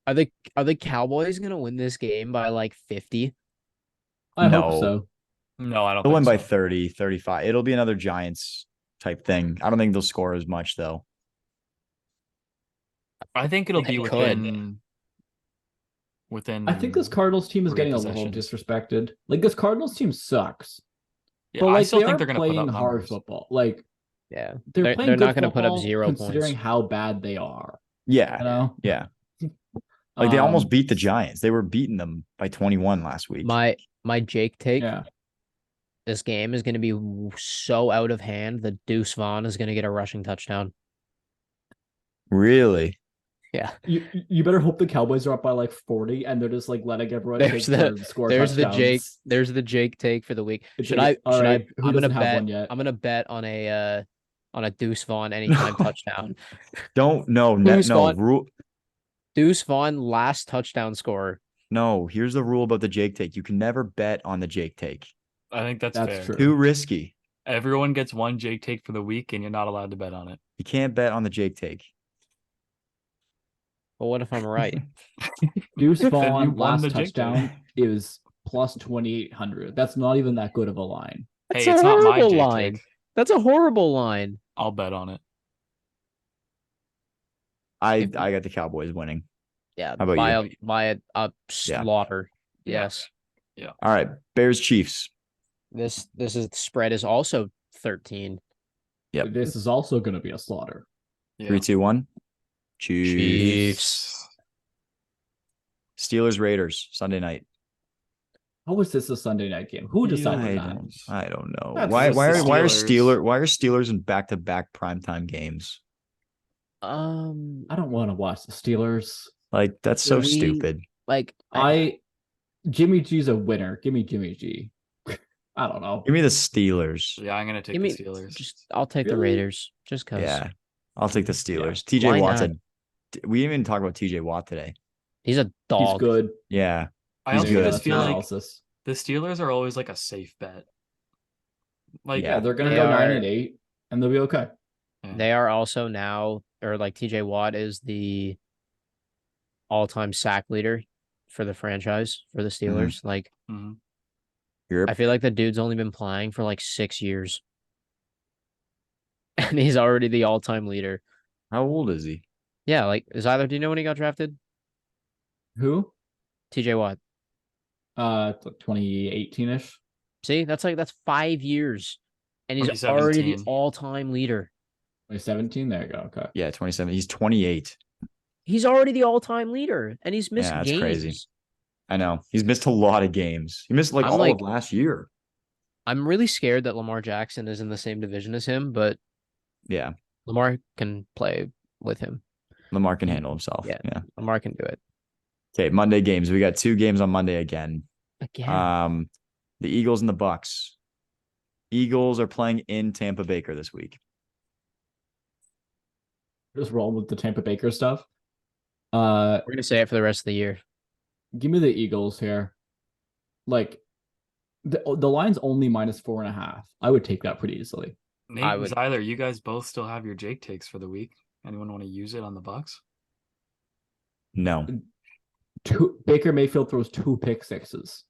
Are the Cowboys going to win this game by like 50? I No. hope so. No, I don't They'll think win by so. 30, 35. It'll be another Giants type thing. I don't think they'll score as much though. I think it'll be They could. within I think this Cardinals team is Three getting a little possessions. disrespected. Like, this Cardinals team sucks. Yeah, But like, I still they think are they're gonna put playing up hard numbers. football. Like, Yeah. they're They're playing not going to put up 0 considering points. how bad they are. Yeah. You know, Yeah. Like they almost Um, beat the Giants. They were beating them by 21 last week. My Jake take, Yeah. this game is going to be so out of hand that Deuce Vaughn is going to get a rushing touchdown. Really? Yeah. You better hope the Cowboys are up by like 40 and they're just like letting everyone take turns and score there's touchdowns. the Jake take for the week. It's Should like, I all should right, I who I'm gonna doesn't have bet one yet? I'm gonna bet on a Deuce Vaughn anytime touchdown. Don't no Deuce no Vaughn. rule. Deuce Vaughn last touchdown scorer. No, here's the rule about the Jake take. You can never bet on the Jake take. I think that's fair. True. Too risky. Everyone gets one Jake take for the week, and you're not allowed to bet on it. You can't bet on the Jake take. But what if I'm right? Deuce Then you Vaughn won last the Jake touchdown is plus 2,800. That's not even that good of a line. That's Hey, a it's not my horrible Jake line. take. That's a horrible line. I'll bet on it. I got the Cowboys winning. Yeah, How about you? by a slaughter. Yeah. Yes. All right, Bears Chiefs. This is the spread is also 13. Yep. This is also going to be a slaughter. Yeah. 3, 2, 1. Chiefs. Steelers Raiders Sunday night. How is this a Sunday night game? Who decided that? I don't know. That's Why just why the are why are Steelers. Steelers in back-to-back primetime games? I don't want to watch the Steelers. Like that's so We- stupid. like Jimmy G's a winner. Give me Jimmy G. I don't know. Give me the Steelers. Yeah, I'm gonna take give the me Steelers. I'll take the Really? Raiders just cuz. Yeah. I'll take the Steelers. Why TJ Watt's not? we didn't even talk about TJ Watt today. He's a He's dog. good. Yeah. I He's also good. just feel like Analysis. the Steelers are always like a safe bet. Like, Yeah, they're gonna They go are- 9-8, and they'll be okay. They are also now, or like TJ Watt is the all-time sack leader for the franchise for the Steelers. Like, Mhm. You're I feel like the dude's only been playing for like 6 years. And he's already the all-time leader. how old is he? Yeah, like do you know when he got drafted? Who? TJ Watt. It's like 2018-ish. See, that's 5 years. And he's already the 2017. all-time leader. 2017. There you go. Okay. Yeah, 27. He's 28. He's already the all-time leader. And he's missed Yeah, that's games. crazy. I know. He's missed a lot of games. He missed like I'm all like- of last year. I'm really scared that Lamar Jackson is in the same division as him, but Yeah. Lamar can play with him. Lamar can handle himself. Yeah. Yeah. Lamar can do it. Okay, Monday games. We got 2 games on Monday again. Again. The Eagles and the Bucks. Eagles are playing in Tampa Baker this week. Just roll with the Tampa Baker stuff. We're gonna say it for the rest of the year. Give me the Eagles here. Like the line's only -4.5. I would take that pretty easily. Nate I and would- Zyler, you guys both still have your Jake takes for the week. Anyone want to use it on the Bucks? No. Baker Mayfield throws 2 pick sixes.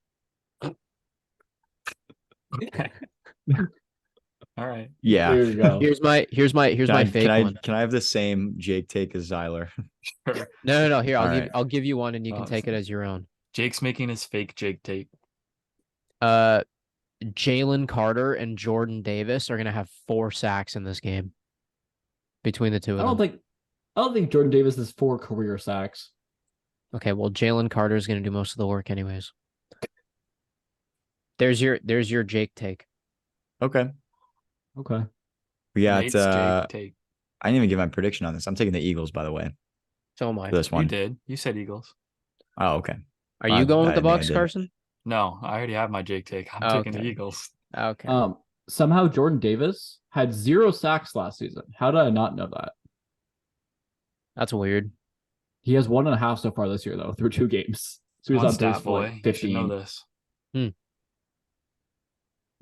All right. Yeah. There you go. Here's my fake one. Can I have the same Jake take as Zyler? No. Here, All right. I'll give you one, and you can Oh, take it as your own. Jake's making his fake Jake take. Jalen Carter and Jordan Davis are gonna have 4 sacks in this game between the two I of them. don't think Jordan Davis has 4 career sacks. Okay, well, Jalen Carter is gonna do most of the work anyways. There's your Jake take. Okay. Okay. We got Nate's Jake take. I didn't even give my prediction on this. I'm taking the Eagles, by the way, So am I. for this You one. did. You said Eagles. Oh, okay. Are you going with the I think I Bucks, did. Carson? No, I already have my Jake take. I'm taking the Okay. Eagles. Okay. Somehow Jordan Davis had 0 sacks last season. How did I not know that? That's weird. He has 1.5 so far this year, though, through 2 games. So he's One on stat pace for boy. like You should know 15. this.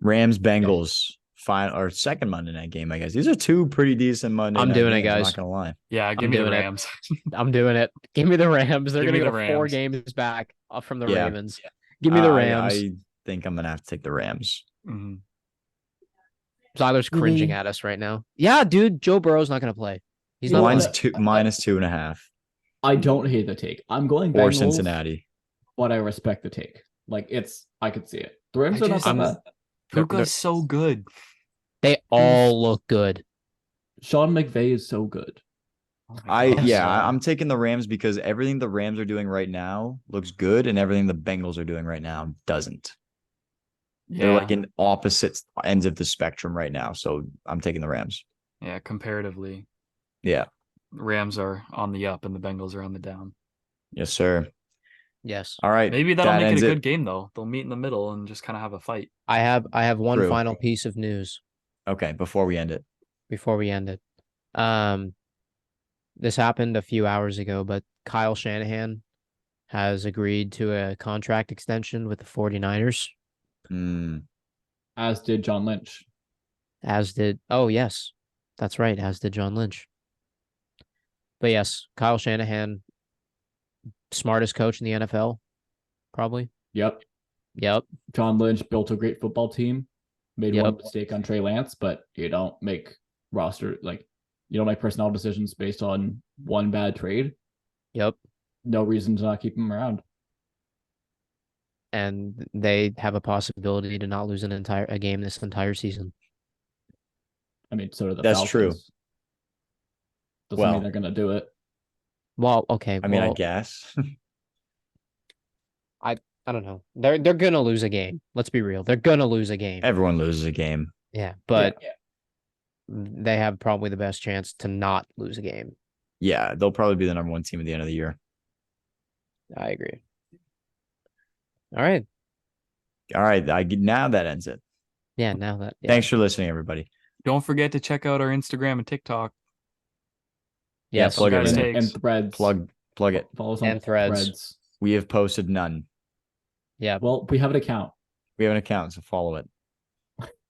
Rams Bengals final or second Monday night game, I guess. These are 2 pretty decent Monday I'm night doing it, games, I'm guys. not gonna lie. Yeah, give me the doing it. Rams. I'm doing it. Give me the Rams. They're Give gonna me go the 4 Rams. games back from the Yeah. Ravens. Give me the Rams. I think I'm gonna have to take the Rams. Mhm. Zyler's cringing Really? at us right now. Yeah, dude. Joe Burrow's not gonna play. He's You not know Mine's playing. what? -2.5 I don't hate the take. I'm going or Bengals, Cincinnati. but I respect the take. Like I could see it. The Rams I are not just- that I'm- bad. Puka's so good. They all look good. Sean McVay is so good. Oh my God, so- I'm taking the Rams because everything the Rams are doing right now looks good, and everything the Bengals are doing right now doesn't. They're Yeah. like in opposite ends of the spectrum right now. So I'm taking the Rams. Yeah, comparatively, Yeah. Rams are on the up and the Bengals are on the down. Yes, sir. Yes. All right. Maybe that'll that make it ends a good game though. They'll meet in the middle and just kind of have a fight. I have one True. final piece of news Okay. Before we end it. before we end it. This happened a few hours ago, but Kyle Shanahan has agreed to a contract extension with the 49ers, As did John Lynch. as did, oh, yes, that's right, as did John Lynch. But yes, Kyle Shanahan, smartest coach in the NFL, probably. Yep. Yep. John Lynch built a great football team, made one Yep. mistake on Trey Lance, but you don't make you don't make personnel decisions based on one bad trade. Yep. No reason to not keep him around. And they have a possibility to not lose a game this entire season. I mean, so do the That's Falcons. true. Doesn't Well, mean they're gonna do it. Well, okay. I mean, I well, guess. I don't know. They're gonna lose a game. Let's be real. They're gonna lose a game. Everyone loses a game. Yeah, but Yeah. they have probably the best chance to not lose a game. Yeah. They'll probably be the number 1 team at the end of the year. I agree. All right. All right. Now that ends it. Yeah, now that Thanks for listening, everybody. Don't forget to check out our Instagram and TikTok. Yes. plug guys everything. take- And Threads. Plug it. Follow us on And Threads. Threads. We have posted none. Yeah. Well, we have an account. We have an account, so follow it.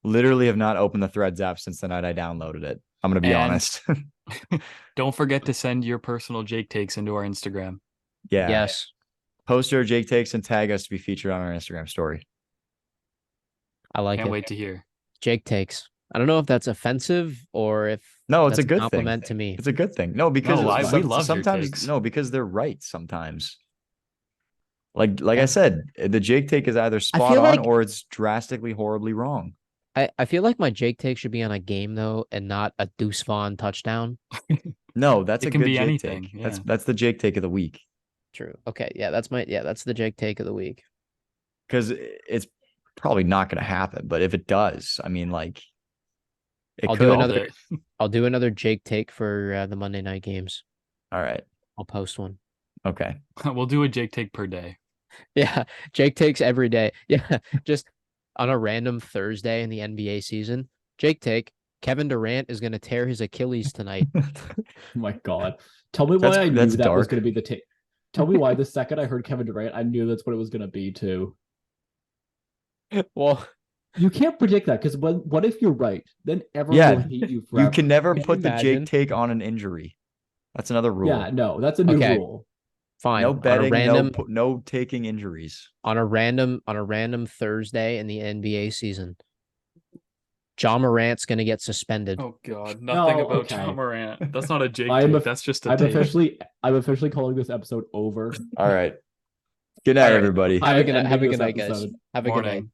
Literally have not opened the Threads app since the night I downloaded it. I'm going to be And- honest. Don't forget to send your personal Jake takes into our Instagram. Yeah. Yes. Post your Jake takes and tag us to be featured on our Instagram story. I like Can't it. wait to hear. Jake takes. I don't know if that's offensive or if No, it's that's a good thing. compliment to me. It's a good thing. No, because No, we love your sometimes takes. no, because they're right sometimes. Like I said, the Jake take is either spot feel on like- or it's drastically horribly wrong. I feel like my Jake take should be on a game though, and not a Deuce Vaughn touchdown. No, that's It a can good be Jake anything, take. yeah. That's the Jake take of the week. True. Okay. Yeah, that's the Jake take of the week. Because it's probably not going to happen. But if it does, I mean, like, it I'll could. do Called another- it. I'll do another Jake take for the Monday night games. All right. I'll post one. Okay. We'll do a Jake take per day. Yeah, Jake takes every day. Yeah, just on a random Thursday in the NBA season. Jake take. Kevin Durant is going to tear his Achilles tonight. Oh my God. Tell me why I knew that's that was dark. going to be the take. Tell me why the second I heard Kevin Durant, I knew that's what it was going to be too. Well, You can't predict that because what if you're right? Then everyone Yeah, will hate you You forever. can never Could you put the imagine? Jake take on an injury. That's another rule. Yeah, no, that's a new Okay. rule. fine. No betting, on a random no taking injuries. on a random Thursday in the NBA season. John Morant's going to get suspended. Oh God, nothing No, about okay. John Morant. That's not a Jake I'm take. a- That's just a I'm take. officially calling this episode over. All right. Good night, All right. everybody. Have a good I'm night, ending this guys. episode. Have a good night. Morning.